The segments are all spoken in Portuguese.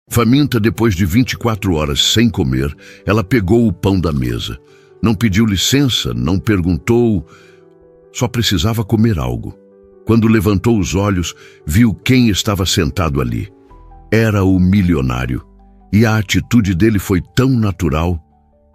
Faminta, depois de 24 horas sem comer, ela pegou o pão da mesa. Não pediu licença, não perguntou, só precisava comer algo. Quando levantou os olhos, viu quem estava sentado ali. Era o milionário, e a atitude dele foi tão natural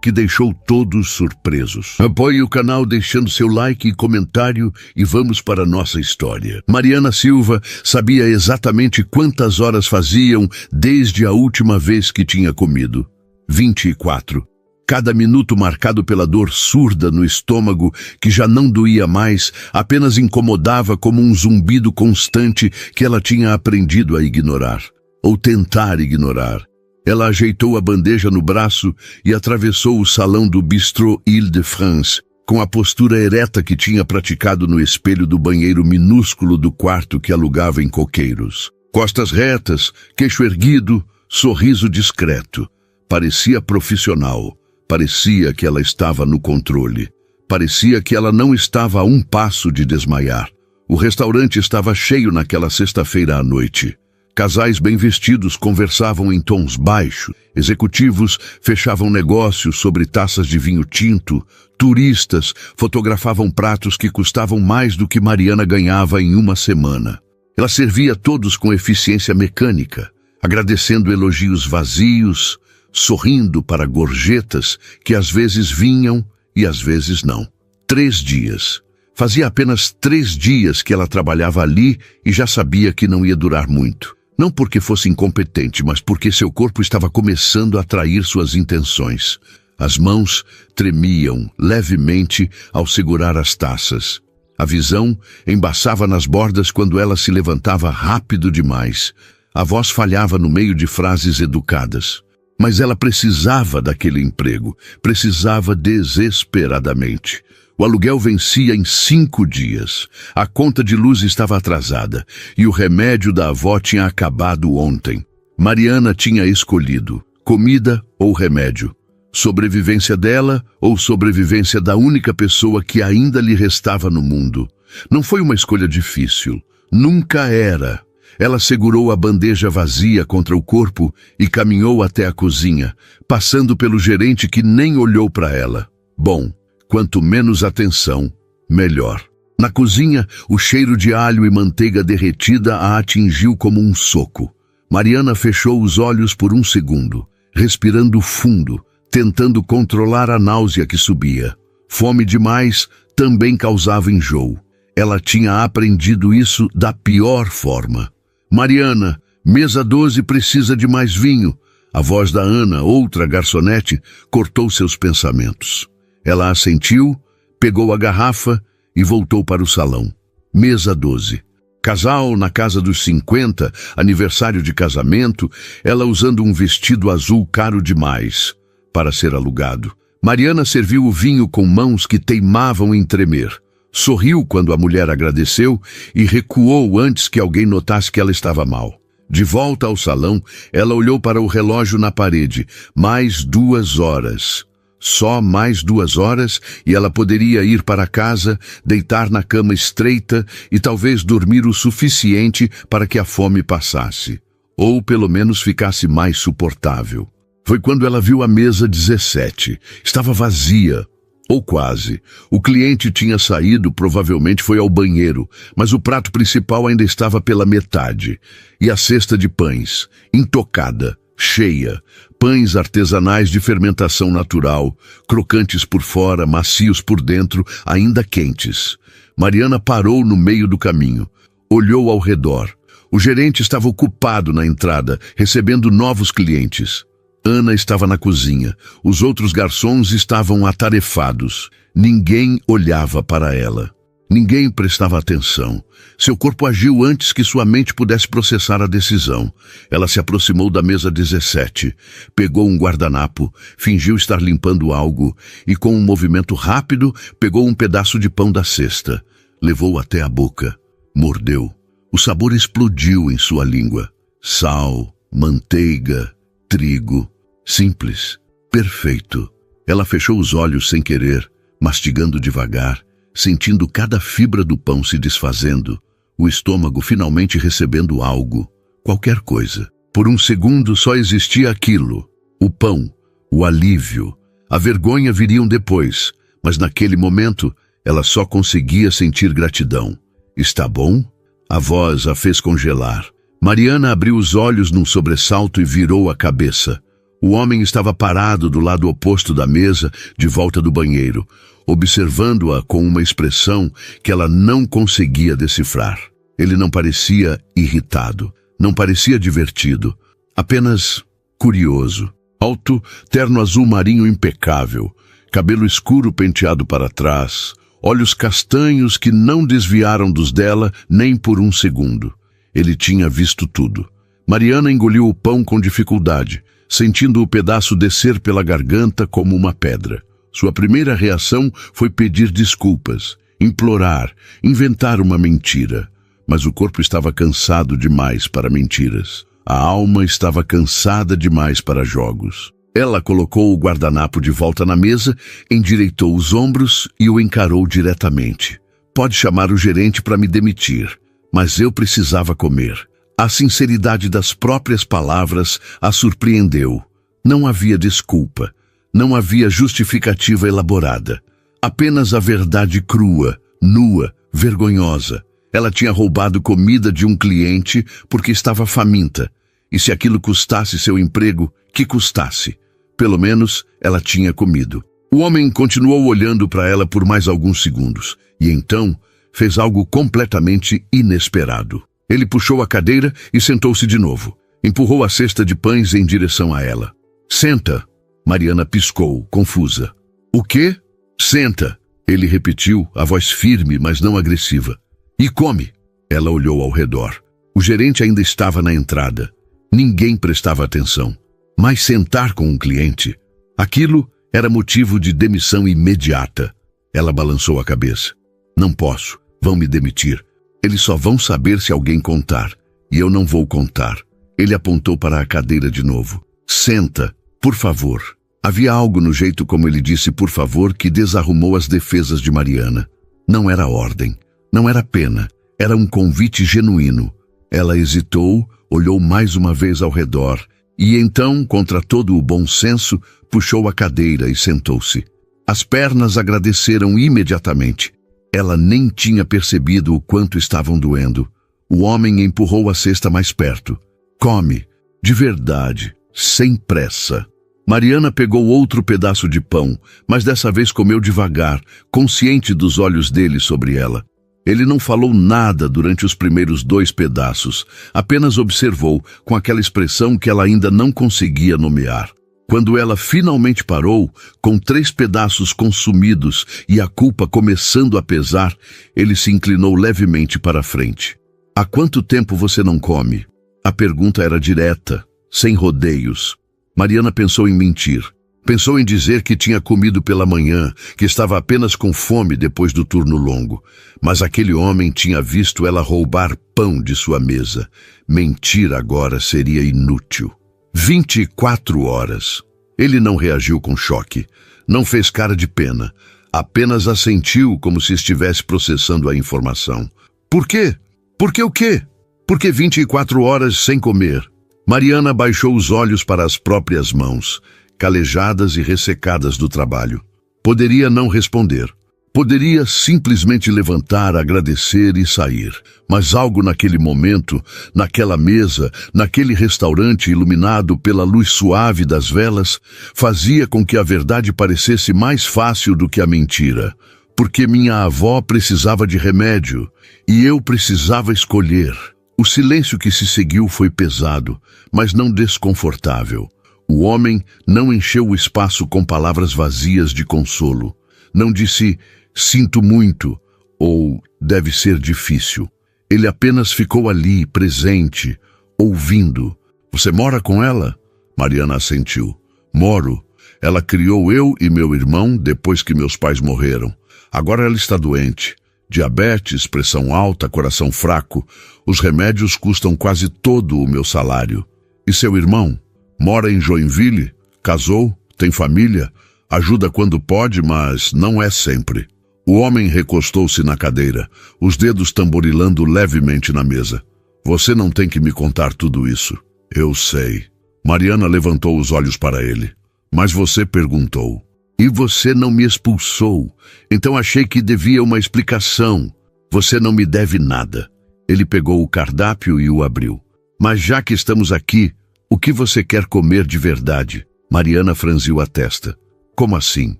que deixou todos surpresos. Apoie o canal deixando seu like e comentário e vamos para a nossa história. Mariana Silva sabia exatamente quantas horas faziam desde a última vez que tinha comido. 24. Cada minuto marcado pela dor surda no estômago, que já não doía mais, apenas incomodava como um zumbido constante que ela tinha aprendido a ignorar, ou tentar ignorar. Ela ajeitou a bandeja no braço e atravessou o salão do bistrô Île-de-France, com a postura ereta que tinha praticado no espelho do banheiro minúsculo do quarto que alugava em Coqueiros. Costas retas, queixo erguido, sorriso discreto. Parecia profissional. Parecia que ela estava no controle. Parecia que ela não estava a um passo de desmaiar. O restaurante estava cheio naquela sexta-feira à noite. Casais bem vestidos conversavam em tons baixos, executivos fechavam negócios sobre taças de vinho tinto, turistas fotografavam pratos que custavam mais do que Mariana ganhava em uma semana. Ela servia todos com eficiência mecânica, agradecendo elogios vazios, sorrindo para gorjetas que às vezes vinham e às vezes não. 3 dias. Fazia apenas 3 dias que ela trabalhava ali e já sabia que não ia durar muito. Não porque fosse incompetente, mas porque seu corpo estava começando a trair suas intenções. As mãos tremiam levemente ao segurar as taças. A visão embaçava nas bordas quando ela se levantava rápido demais. A voz falhava no meio de frases educadas. Mas ela precisava daquele emprego, precisava desesperadamente. O aluguel vencia em 5 dias. A conta de luz estava atrasada e o remédio da avó tinha acabado ontem. Mariana tinha escolhido comida ou remédio, sobrevivência dela ou sobrevivência da única pessoa que ainda lhe restava no mundo. Não foi uma escolha difícil. Nunca era. Ela segurou a bandeja vazia contra o corpo e caminhou até a cozinha, passando pelo gerente que nem olhou para ela. Bom, quanto menos atenção, melhor. Na cozinha, o cheiro de alho e manteiga derretida a atingiu como um soco. Mariana fechou os olhos por um segundo, respirando fundo, tentando controlar a náusea que subia. Fome demais também causava enjoo. Ela tinha aprendido isso da pior forma. Mariana, mesa 12 precisa de mais vinho. A voz da Ana, outra garçonete, cortou seus pensamentos. Ela assentiu, pegou a garrafa e voltou para o salão. Mesa 12. Casal na casa dos 50, aniversário de casamento, ela usando um vestido azul caro demais para ser alugado. Mariana serviu o vinho com mãos que teimavam em tremer. Sorriu quando a mulher agradeceu e recuou antes que alguém notasse que ela estava mal. De volta ao salão, ela olhou para o relógio na parede. Mais 2 horas. Só mais 2 horas e ela poderia ir para casa, deitar na cama estreita e talvez dormir o suficiente para que a fome passasse. Ou pelo menos ficasse mais suportável. Foi quando ela viu a mesa 17. Estava vazia. Ou quase. O cliente tinha saído, provavelmente foi ao banheiro, mas o prato principal ainda estava pela metade. E a cesta de pães, intocada, cheia. Pães artesanais de fermentação natural, crocantes por fora, macios por dentro, ainda quentes. Mariana parou no meio do caminho. Olhou ao redor. O gerente estava ocupado na entrada, recebendo novos clientes. Ana estava na cozinha. Os outros garçons estavam atarefados. Ninguém olhava para ela. Ninguém prestava atenção. Seu corpo agiu antes que sua mente pudesse processar a decisão. Ela se aproximou da mesa 17, pegou um guardanapo, fingiu estar limpando algo e, com um movimento rápido, pegou um pedaço de pão da cesta. Levou até a boca. Mordeu. O sabor explodiu em sua língua. Sal, manteiga, trigo. Simples, perfeito. Ela fechou os olhos sem querer, mastigando devagar, sentindo cada fibra do pão se desfazendo, o estômago finalmente recebendo algo, qualquer coisa. Por um segundo só existia aquilo: o pão, o alívio. A vergonha viriam depois, mas naquele momento ela só conseguia sentir gratidão. Está bom? A voz a fez congelar. Mariana abriu os olhos num sobressalto e virou a cabeça. O homem estava parado do lado oposto da mesa, de volta do banheiro, observando-a com uma expressão que ela não conseguia decifrar. Ele não parecia irritado, não parecia divertido, apenas curioso. Alto, terno azul marinho impecável, cabelo escuro penteado para trás, olhos castanhos que não desviaram dos dela nem por um segundo. Ele tinha visto tudo. Mariana engoliu o pão com dificuldade, sentindo o pedaço descer pela garganta como uma pedra. Sua primeira reação foi pedir desculpas, implorar, inventar uma mentira. Mas o corpo estava cansado demais para mentiras. A alma estava cansada demais para jogos. Ela colocou o guardanapo de volta na mesa, endireitou os ombros e o encarou diretamente. Pode chamar o gerente para me demitir, mas eu precisava comer. A sinceridade das próprias palavras a surpreendeu. Não havia desculpa, não havia justificativa elaborada. Apenas a verdade crua, nua, vergonhosa. Ela tinha roubado comida de um cliente porque estava faminta. E se aquilo custasse seu emprego, que custasse. Pelo menos ela tinha comido. O homem continuou olhando para ela por mais alguns segundos. E então fez algo completamente inesperado. Ele puxou a cadeira e sentou-se de novo. Empurrou a cesta de pães em direção a ela. Senta. Mariana piscou, confusa. O quê? Senta. Ele repetiu, a voz firme, mas não agressiva. E come. Ela olhou ao redor. O gerente ainda estava na entrada. Ninguém prestava atenção. Mas sentar com um cliente? Aquilo era motivo de demissão imediata. Ela balançou a cabeça. Não posso. Vão me demitir. Eles só vão saber se alguém contar. E eu não vou contar. Ele apontou para a cadeira de novo. Senta, por favor. Havia algo no jeito como ele disse por favor que desarrumou as defesas de Mariana. Não era ordem. Não era pena. Era um convite genuíno. Ela hesitou, olhou mais uma vez ao redor e então, contra todo o bom senso, puxou a cadeira e sentou-se. As pernas agradeceram imediatamente. Ela nem tinha percebido o quanto estavam doendo. O homem empurrou a cesta mais perto. Come, de verdade, sem pressa. Mariana pegou outro pedaço de pão, mas dessa vez comeu devagar, consciente dos olhos dele sobre ela. Ele não falou nada durante os primeiros 2 pedaços, apenas observou com aquela expressão que ela ainda não conseguia nomear. Quando ela finalmente parou, com 3 pedaços consumidos e a culpa começando a pesar, ele se inclinou levemente para a frente. Há quanto tempo você não come? A pergunta era direta, sem rodeios. Mariana pensou em mentir. Pensou em dizer que tinha comido pela manhã, que estava apenas com fome depois do turno longo. Mas aquele homem tinha visto ela roubar pão de sua mesa. Mentir agora seria inútil. 24 horas. Ele não reagiu com choque. Não fez cara de pena. Apenas assentiu como se estivesse processando a informação. Por quê? Por que o quê? Por que 24 horas sem comer? Mariana baixou os olhos para as próprias mãos, calejadas e ressecadas do trabalho. Poderia não responder. Poderia simplesmente levantar, agradecer e sair. Mas algo naquele momento, naquela mesa, naquele restaurante iluminado pela luz suave das velas, fazia com que a verdade parecesse mais fácil do que a mentira. Porque minha avó precisava de remédio e eu precisava escolher. O silêncio que se seguiu foi pesado, mas não desconfortável. O homem não encheu o espaço com palavras vazias de consolo. Não disse, sinto muito, ou deve ser difícil. Ele apenas ficou ali, presente, ouvindo. Você mora com ela? Mariana assentiu. Moro. Ela criou eu e meu irmão depois que meus pais morreram. Agora ela está doente. Diabetes, pressão alta, coração fraco. Os remédios custam quase todo o meu salário. E seu irmão? Mora em Joinville? Casou? Tem família? Ajuda quando pode, mas não é sempre. O homem recostou-se na cadeira, os dedos tamborilando levemente na mesa. Você não tem que me contar tudo isso. Eu sei. Mariana levantou os olhos para ele. Mas você perguntou. E você não me expulsou. Então achei que devia uma explicação. Você não me deve nada. Ele pegou o cardápio e o abriu. Mas já que estamos aqui, o que você quer comer de verdade? Mariana franziu a testa. Como assim?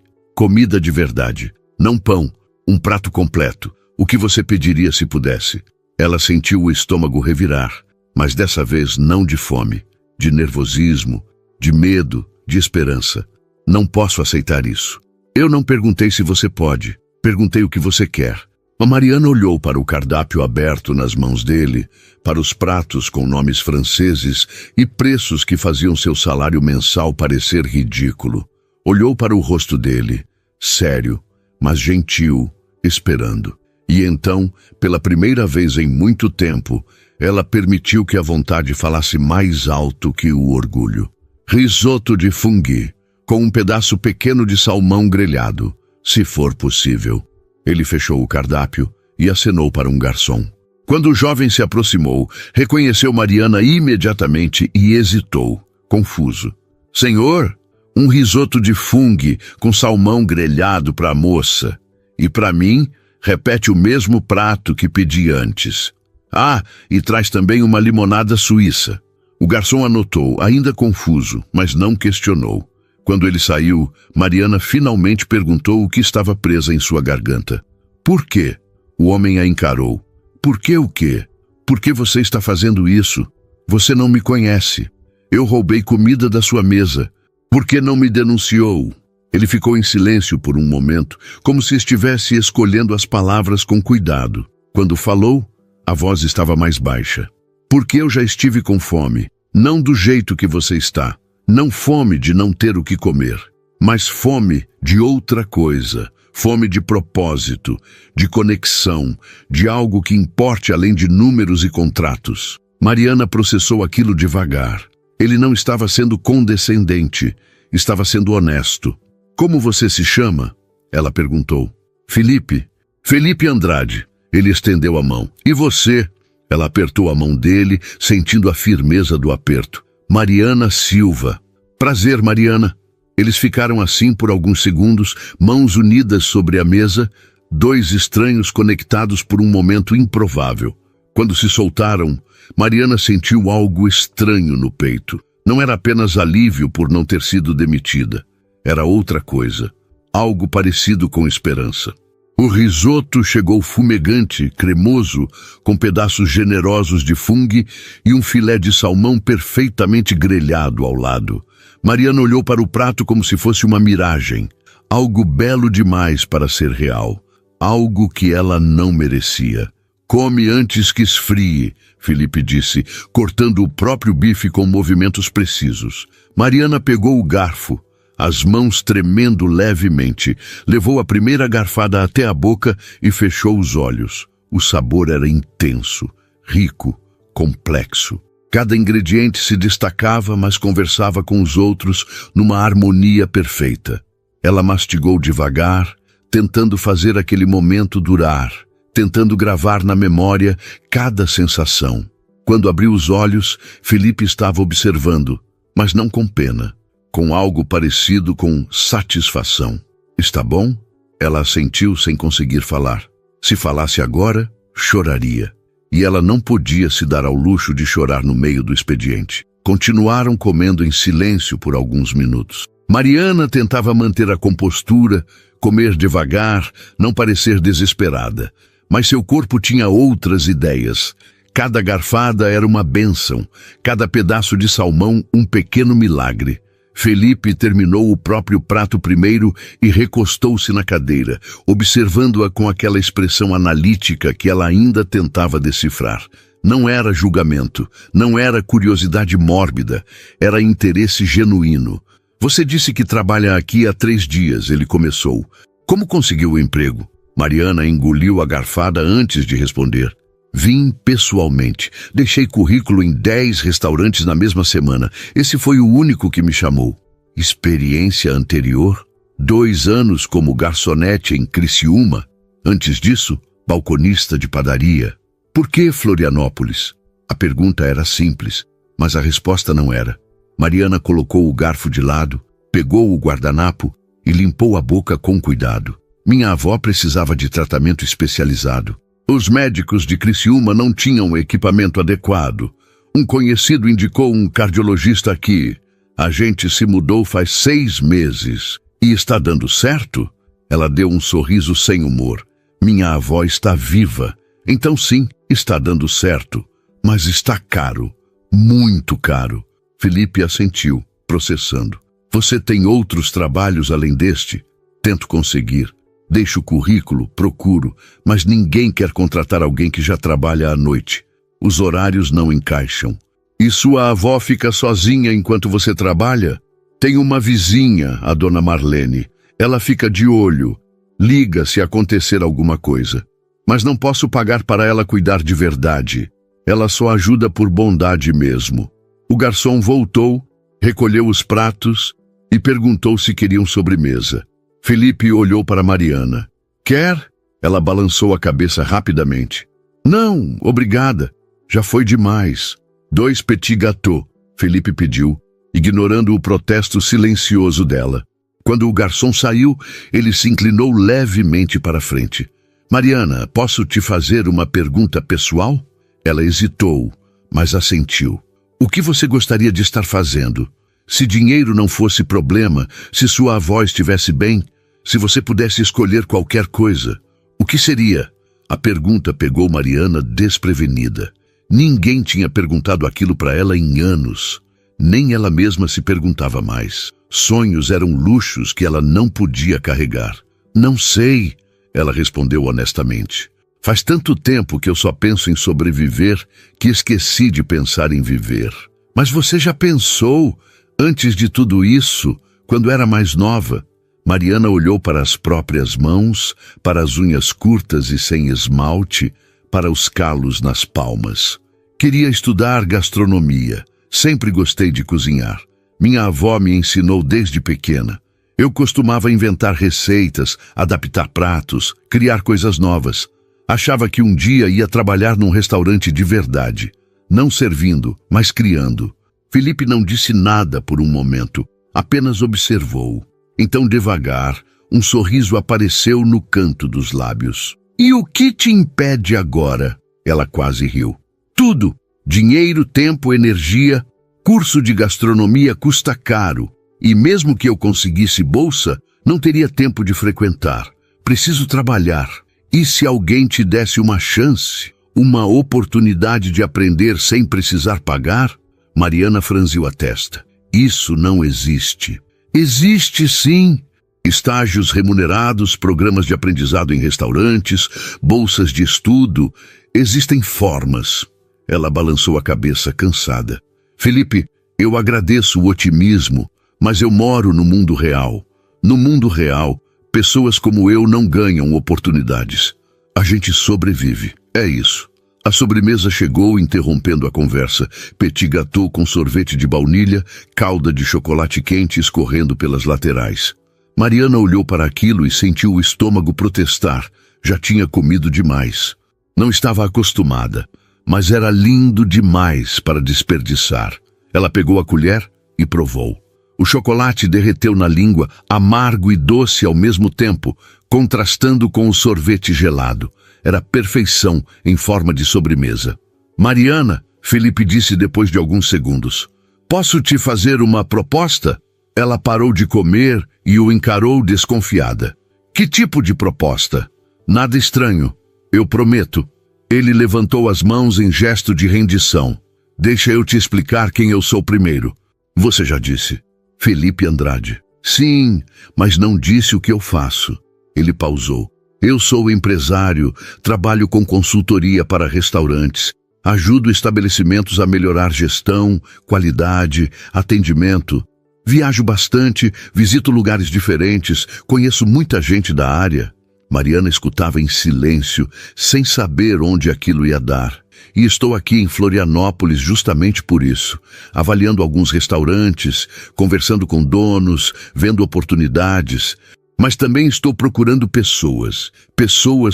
Comida de verdade. Não pão. Um prato completo. O que você pediria se pudesse? Ela sentiu o estômago revirar, mas dessa vez não de fome, de nervosismo, de medo, de esperança. Não posso aceitar isso. Eu não perguntei se você pode. Perguntei o que você quer. A Mariana olhou para o cardápio aberto nas mãos dele, para os pratos com nomes franceses e preços que faziam seu salário mensal parecer ridículo. Olhou para o rosto dele, sério, mas gentil, esperando. E então, pela primeira vez em muito tempo, ela permitiu que a vontade falasse mais alto que o orgulho. Risoto de fungi, com um pedaço pequeno de salmão grelhado, se for possível. Ele fechou o cardápio e acenou para um garçom. Quando o jovem se aproximou, reconheceu Mariana imediatamente e hesitou, confuso. Senhor, um risoto de fungi com salmão grelhado para a moça. E para mim, repete o mesmo prato que pedi antes. Ah, e traz também uma limonada suíça. O garçom anotou, ainda confuso, mas não questionou. Quando ele saiu, Mariana finalmente perguntou o que estava presa em sua garganta. Por quê? O homem a encarou. Por que o quê? Por que você está fazendo isso? Você não me conhece. Eu roubei comida da sua mesa. Por que não me denunciou? Ele ficou em silêncio por um momento, como se estivesse escolhendo as palavras com cuidado. Quando falou, a voz estava mais baixa. Porque eu já estive com fome, não do jeito que você está. Não fome de não ter o que comer, mas fome de outra coisa, fome de propósito, de conexão, de algo que importe além de números e contratos. Mariana processou aquilo devagar. Ele não estava sendo condescendente, estava sendo honesto. Como você se chama? Ela perguntou. Felipe. Felipe Andrade. Ele estendeu a mão. E você? Ela apertou a mão dele, sentindo a firmeza do aperto. Mariana Silva. Prazer, Mariana. Eles ficaram assim por alguns segundos, mãos unidas sobre a mesa, dois estranhos conectados por um momento improvável. Quando se soltaram, Mariana sentiu algo estranho no peito. Não era apenas alívio por não ter sido demitida. Era outra coisa. Algo parecido com esperança. O risoto chegou fumegante, cremoso, com pedaços generosos de fungo e um filé de salmão perfeitamente grelhado ao lado. Mariana olhou para o prato como se fosse uma miragem. Algo belo demais para ser real. Algo que ela não merecia. Come antes que esfrie, Felipe disse, cortando o próprio bife com movimentos precisos. Mariana pegou o garfo. As mãos tremendo levemente, levou a primeira garfada até a boca e fechou os olhos. O sabor era intenso, rico, complexo. Cada ingrediente se destacava, mas conversava com os outros numa harmonia perfeita. Ela mastigou devagar, tentando fazer aquele momento durar, tentando gravar na memória cada sensação. Quando abriu os olhos, Felipe estava observando, mas não com pena. Com algo parecido com satisfação. Está bom? Ela assentiu sem conseguir falar. Se falasse agora, choraria. E ela não podia se dar ao luxo de chorar no meio do expediente. Continuaram comendo em silêncio por alguns minutos. Mariana tentava manter a compostura, comer devagar, não parecer desesperada. Mas seu corpo tinha outras ideias. Cada garfada era uma bênção, cada pedaço de salmão um pequeno milagre. Felipe terminou o próprio prato primeiro e recostou-se na cadeira, observando-a com aquela expressão analítica que ela ainda tentava decifrar. Não era julgamento, não era curiosidade mórbida, era interesse genuíno. Você disse que trabalha aqui há 3 dias, ele começou. Como conseguiu o emprego? Mariana engoliu a garfada antes de responder. Vim pessoalmente. Deixei currículo em 10 restaurantes na mesma semana. Esse foi o único que me chamou. Experiência anterior? 2 anos como garçonete em Criciúma. Antes disso, balconista de padaria. Por que Florianópolis? A pergunta era simples, mas a resposta não era. Mariana colocou o garfo de lado, pegou o guardanapo e limpou a boca com cuidado. Minha avó precisava de tratamento especializado. Os médicos de Criciúma não tinham equipamento adequado. Um conhecido indicou um cardiologista aqui. A gente se mudou faz 6 meses. E está dando certo? Ela deu um sorriso sem humor. Minha avó está viva. Então sim, está dando certo. Mas está caro. Muito caro. Felipe assentiu, processando. Você tem outros trabalhos além deste? Tento conseguir. Deixo o currículo, procuro, mas ninguém quer contratar alguém que já trabalha à noite. Os horários não encaixam. E sua avó fica sozinha enquanto você trabalha? Tem uma vizinha, a dona Marlene. Ela fica de olho. Liga se acontecer alguma coisa. Mas não posso pagar para ela cuidar de verdade. Ela só ajuda por bondade mesmo. O garçom voltou, recolheu os pratos e perguntou se queriam sobremesa. Felipe olhou para Mariana. Quer? Ela balançou a cabeça rapidamente. Não, obrigada. Já foi demais. 2 petit gâteaux, Felipe pediu, ignorando o protesto silencioso dela. Quando o garçom saiu, ele se inclinou levemente para a frente. Mariana, posso te fazer uma pergunta pessoal? Ela hesitou, mas assentiu. O que você gostaria de estar fazendo? Se dinheiro não fosse problema, se sua avó estivesse bem, se você pudesse escolher qualquer coisa, o que seria? A pergunta pegou Mariana desprevenida. Ninguém tinha perguntado aquilo para ela em anos. Nem ela mesma se perguntava mais. Sonhos eram luxos que ela não podia carregar. Não sei, ela respondeu honestamente. Faz tanto tempo que eu só penso em sobreviver que esqueci de pensar em viver. Mas você já pensou, antes de tudo isso, quando era mais nova? Mariana olhou para as próprias mãos, para as unhas curtas e sem esmalte, para os calos nas palmas. Queria estudar gastronomia. Sempre gostei de cozinhar. Minha avó me ensinou desde pequena. Eu costumava inventar receitas, adaptar pratos, criar coisas novas. Achava que um dia ia trabalhar num restaurante de verdade. Não servindo, mas criando. Felipe não disse nada por um momento, apenas observou. Então, devagar, um sorriso apareceu no canto dos lábios. E o que te impede agora? Ela quase riu. Tudo. Dinheiro, tempo, energia. Curso de gastronomia custa caro. E mesmo que eu conseguisse bolsa, não teria tempo de frequentar. Preciso trabalhar. E se alguém te desse uma chance, uma oportunidade de aprender sem precisar pagar? Mariana franziu a testa. Isso não existe. Existe sim. Estágios remunerados, programas de aprendizado em restaurantes, bolsas de estudo. Existem formas. Ela balançou a cabeça cansada. Felipe, eu agradeço o otimismo, mas eu moro no mundo real. No mundo real, pessoas como eu não ganham oportunidades. A gente sobrevive. É isso. A sobremesa chegou, interrompendo a conversa. Petit gâteau com sorvete de baunilha, calda de chocolate quente escorrendo pelas laterais. Mariana olhou para aquilo e sentiu o estômago protestar. Já tinha comido demais. Não estava acostumada, mas era lindo demais para desperdiçar. Ela pegou a colher e provou. O chocolate derreteu na língua, amargo e doce ao mesmo tempo, contrastando com o sorvete gelado. Era perfeição em forma de sobremesa. Mariana, Felipe disse depois de alguns segundos. Posso te fazer uma proposta? Ela parou de comer e o encarou desconfiada. Que tipo de proposta? Nada estranho. Eu prometo. Ele levantou as mãos em gesto de rendição. Deixa eu te explicar quem eu sou primeiro. Você já disse. Felipe Andrade. Sim, mas não disse o que eu faço. Ele pausou. Eu sou empresário, trabalho com consultoria para restaurantes, ajudo estabelecimentos a melhorar gestão, qualidade, atendimento. Viajo bastante, visito lugares diferentes, conheço muita gente da área. Mariana escutava em silêncio, sem saber onde aquilo ia dar. E estou aqui em Florianópolis justamente por isso, avaliando alguns restaurantes, conversando com donos, vendo oportunidades. Mas também estou procurando pessoas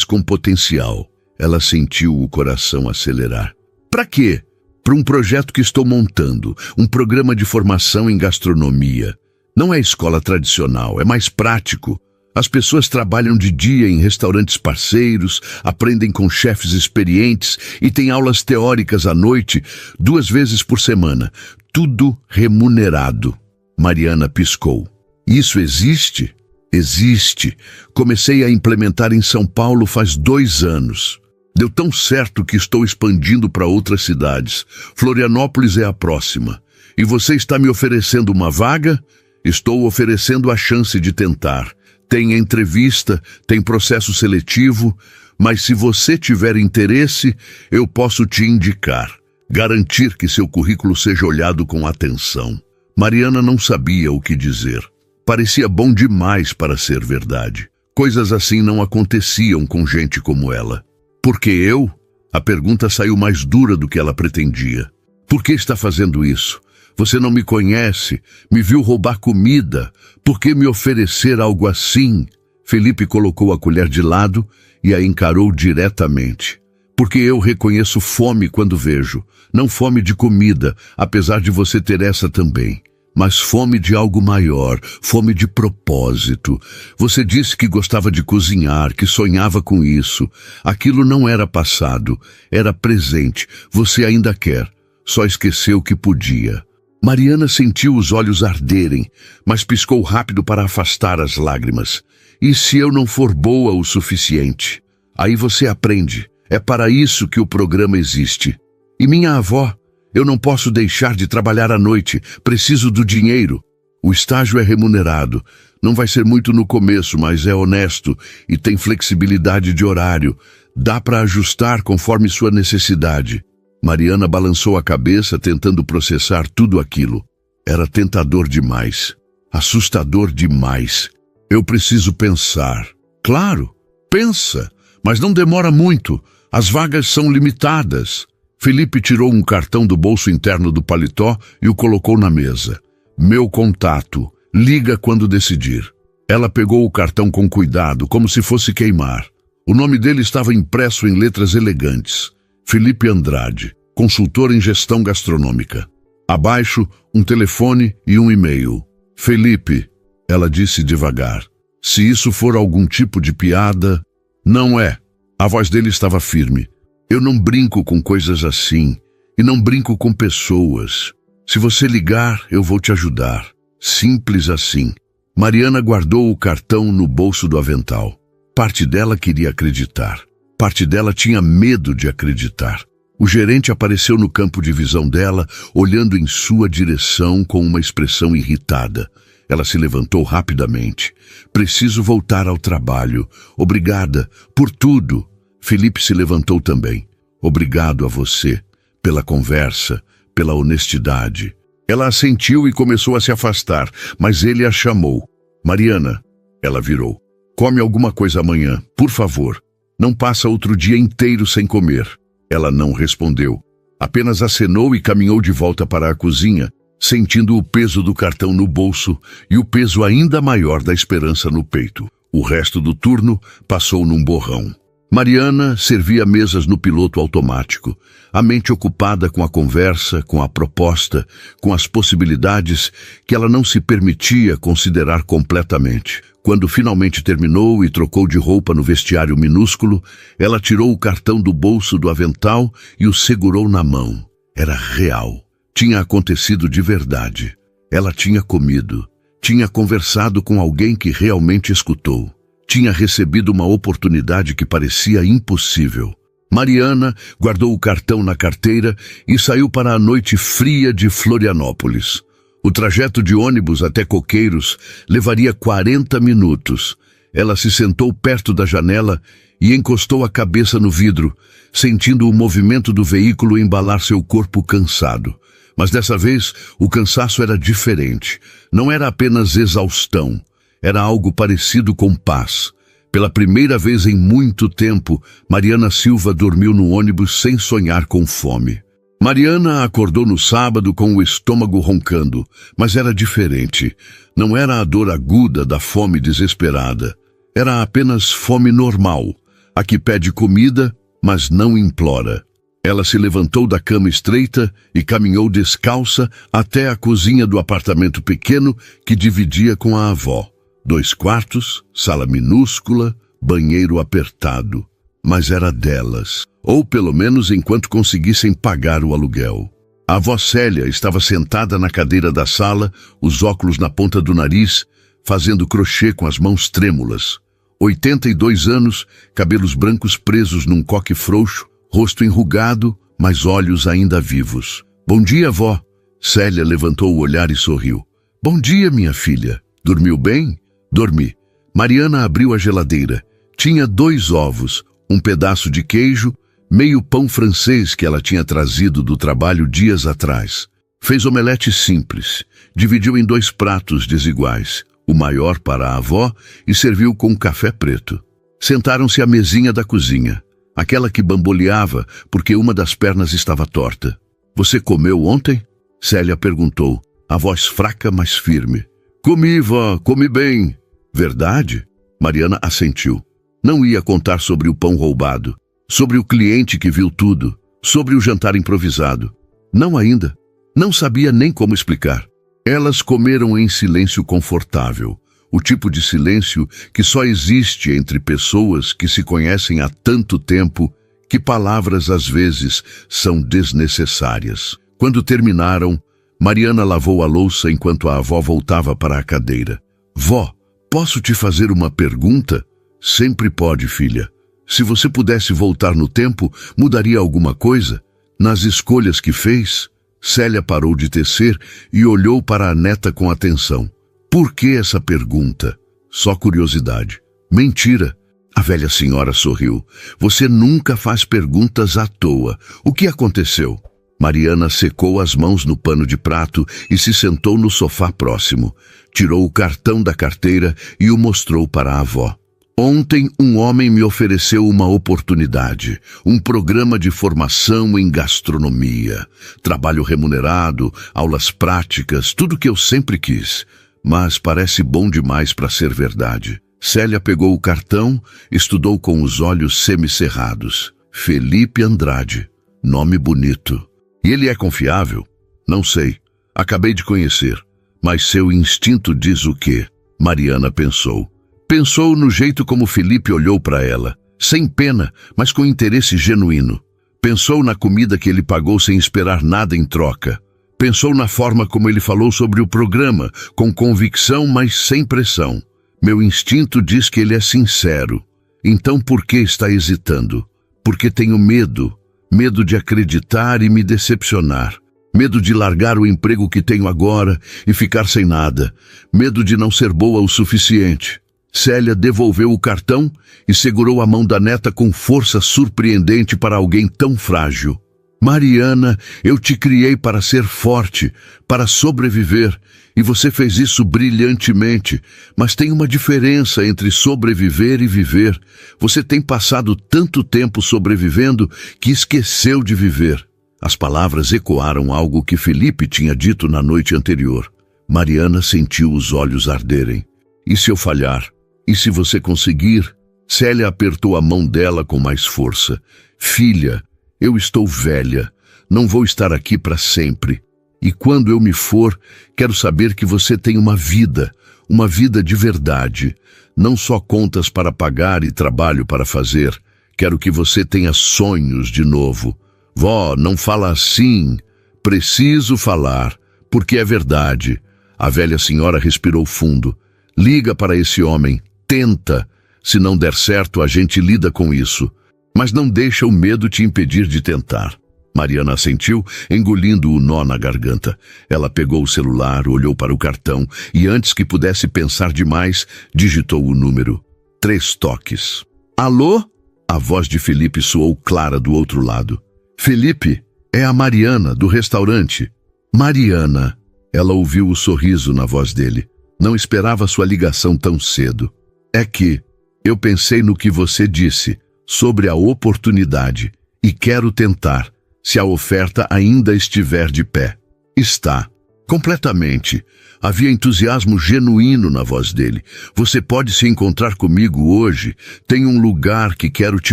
com potencial. Ela sentiu o coração acelerar. Para quê? para um projeto que estou montando, um programa de formação em gastronomia. Não é escola tradicional, é mais prático. As pessoas trabalham de dia em restaurantes parceiros, aprendem com chefes experientes e têm aulas teóricas à noite, 2 vezes por semana. Tudo remunerado. Mariana piscou. Isso existe? Existe. Comecei a implementar em São Paulo faz 2 anos. Deu tão certo que estou expandindo para outras cidades. Florianópolis é a próxima. E você está me oferecendo uma vaga? Estou oferecendo a chance de tentar. Tem entrevista, tem processo seletivo, mas se você tiver interesse, eu posso te indicar. Garantir que seu currículo seja olhado com atenção. Mariana não sabia o que dizer. Parecia bom demais para ser verdade. Coisas assim não aconteciam com gente como ela. Por que eu? A pergunta saiu mais dura do que ela pretendia. Por que está fazendo isso? Você não me conhece, me viu roubar comida. Por que me oferecer algo assim? Felipe colocou a colher de lado e a encarou diretamente. Porque eu reconheço fome quando vejo. Não fome de comida, apesar de você ter essa também. Mas fome de algo maior, fome de propósito. Você disse que gostava de cozinhar, que sonhava com isso. Aquilo não era passado, era presente. Você ainda quer, só esqueceu que podia. Mariana sentiu os olhos arderem, mas piscou rápido para afastar as lágrimas. E se eu não for boa o suficiente? Aí você aprende. É para isso que o programa existe. E minha avó? Eu não posso deixar de trabalhar à noite. Preciso do dinheiro. O estágio é remunerado. Não vai ser muito no começo, mas é honesto e tem flexibilidade de horário. Dá para ajustar conforme sua necessidade. Mariana balançou a cabeça, tentando processar tudo aquilo. Era tentador demais. Assustador demais. Eu preciso pensar. Claro, pensa, mas não demora muito. As vagas são limitadas. Felipe tirou um cartão do bolso interno do paletó e o colocou na mesa. Meu contato. Liga quando decidir. Ela pegou o cartão com cuidado, como se fosse queimar. O nome dele estava impresso em letras elegantes. Felipe Andrade, consultor em gestão gastronômica. Abaixo, um telefone e um e-mail. Felipe, ela disse devagar. Se isso for algum tipo de piada... Não é. A voz dele estava firme. Eu não brinco com coisas assim. E não brinco com pessoas. Se você ligar, eu vou te ajudar. Simples assim. Mariana guardou o cartão no bolso do avental. Parte dela queria acreditar. Parte dela tinha medo de acreditar. O gerente apareceu no campo de visão dela, olhando em sua direção com uma expressão irritada. Ela se levantou rapidamente. Preciso voltar ao trabalho. Obrigada por tudo. Felipe se levantou também. Obrigado a você, pela conversa, pela honestidade. Ela assentiu e começou a se afastar, mas ele a chamou. Mariana, ela virou. Come alguma coisa amanhã, por favor. Não passa outro dia inteiro sem comer. Ela não respondeu. Apenas acenou e caminhou de volta para a cozinha, sentindo o peso do cartão no bolso e o peso ainda maior da esperança no peito. O resto do turno passou num borrão. Mariana servia mesas no piloto automático, a mente ocupada com a conversa, com a proposta, com as possibilidades que ela não se permitia considerar completamente. Quando finalmente terminou e trocou de roupa no vestiário minúsculo, ela tirou o cartão do bolso do avental e o segurou na mão. Era real. Tinha acontecido de verdade. Ela tinha comido. Tinha conversado com alguém que realmente escutou. Tinha recebido uma oportunidade que parecia impossível. Mariana guardou o cartão na carteira e saiu para a noite fria de Florianópolis. O trajeto de ônibus até Coqueiros levaria 40 minutos. Ela se sentou perto da janela e encostou a cabeça no vidro, sentindo o movimento do veículo embalar seu corpo cansado. Mas dessa vez, o cansaço era diferente. Não era apenas exaustão. Era algo parecido com paz. Pela primeira vez em muito tempo, Mariana Silva dormiu no ônibus sem sonhar com fome. Mariana acordou no sábado com o estômago roncando, mas era diferente. Não era a dor aguda da fome desesperada. Era apenas fome normal, a que pede comida, mas não implora. Ela se levantou da cama estreita e caminhou descalça até a cozinha do apartamento pequeno que dividia com a avó. 2 quartos, sala minúscula, banheiro apertado. Mas era delas, ou pelo menos enquanto conseguissem pagar o aluguel. A avó Célia estava sentada na cadeira da sala, os óculos na ponta do nariz, fazendo crochê com as mãos trêmulas. 82 anos, cabelos brancos presos num coque frouxo, rosto enrugado, mas olhos ainda vivos. Bom dia, vó. Célia levantou o olhar e sorriu. Bom dia, minha filha. Dormiu bem? Dormi. Mariana abriu a geladeira. Tinha 2 ovos, um pedaço de queijo, meio pão francês que ela tinha trazido do trabalho dias atrás. Fez omelete simples, dividiu em 2 pratos desiguais, o maior para a avó e serviu com café preto. Sentaram-se à mesinha da cozinha, aquela que bamboleava porque uma das pernas estava torta. Você comeu ontem? Célia perguntou, a voz fraca, mas firme. Comi, vó, comi bem. Verdade? Mariana assentiu. Não ia contar sobre o pão roubado, sobre o cliente que viu tudo, sobre o jantar improvisado. Não ainda. Não sabia nem como explicar. Elas comeram em silêncio confortável, o tipo de silêncio que só existe entre pessoas que se conhecem há tanto tempo que palavras às vezes são desnecessárias. Quando terminaram, Mariana lavou a louça enquanto a avó voltava para a cadeira. Vó, posso te fazer uma pergunta? Sempre pode, filha. Se você pudesse voltar no tempo, mudaria alguma coisa? Nas escolhas que fez? Célia parou de tecer e olhou para a neta com atenção. Por que essa pergunta? Só curiosidade. Mentira. A velha senhora sorriu. Você nunca faz perguntas à toa. O que aconteceu? Mariana secou as mãos no pano de prato e se sentou no sofá próximo. Tirou o cartão da carteira e o mostrou para a avó. Ontem um homem me ofereceu uma oportunidade, um programa de formação em gastronomia, trabalho remunerado, aulas práticas, tudo que eu sempre quis. Mas parece bom demais para ser verdade. Célia pegou o cartão, estudou com os olhos semicerrados. Felipe Andrade, nome bonito. E ele é confiável? Não sei. Acabei de conhecer. Mas seu instinto diz o quê? Mariana pensou. Pensou no jeito como Felipe olhou para ela, sem pena, mas com interesse genuíno. Pensou na comida que ele pagou sem esperar nada em troca. Pensou na forma como ele falou sobre o programa, com convicção, mas sem pressão. Meu instinto diz que ele é sincero. Então por que está hesitando? Porque tenho medo. Medo de acreditar e me decepcionar. Medo de largar o emprego que tenho agora e ficar sem nada. Medo de não ser boa o suficiente. Célia devolveu o cartão e segurou a mão da neta com força surpreendente para alguém tão frágil. Mariana, eu te criei para ser forte, para sobreviver, e você fez isso brilhantemente, mas tem uma diferença entre sobreviver e viver. Você tem passado tanto tempo sobrevivendo que esqueceu de viver. As palavras ecoaram algo que Felipe tinha dito na noite anterior. Mariana sentiu os olhos arderem. E se eu falhar? E se você conseguir? Célia apertou a mão dela com mais força. Filha, eu estou velha. Não vou estar aqui para sempre. E quando eu me for, quero saber que você tem uma vida de verdade. Não só contas para pagar e trabalho para fazer. Quero que você tenha sonhos de novo. Vó, não fala assim. Preciso falar, porque é verdade. A velha senhora respirou fundo. Liga para esse homem. Tenta. Se não der certo, a gente lida com isso. Mas não deixa o medo te impedir de tentar. Mariana assentiu, engolindo o nó na garganta. Ela pegou o celular, olhou para o cartão e, antes que pudesse pensar demais, digitou o número. 3 toques. Alô? A voz de Felipe soou clara do outro lado. Felipe, é a Mariana, do restaurante. Mariana. Ela ouviu o sorriso na voz dele. Não esperava sua ligação tão cedo. É que eu pensei no que você disse sobre a oportunidade e quero tentar, se a oferta ainda estiver de pé. Está. Completamente. Havia entusiasmo genuíno na voz dele. Você pode se encontrar comigo hoje. Tem um lugar que quero te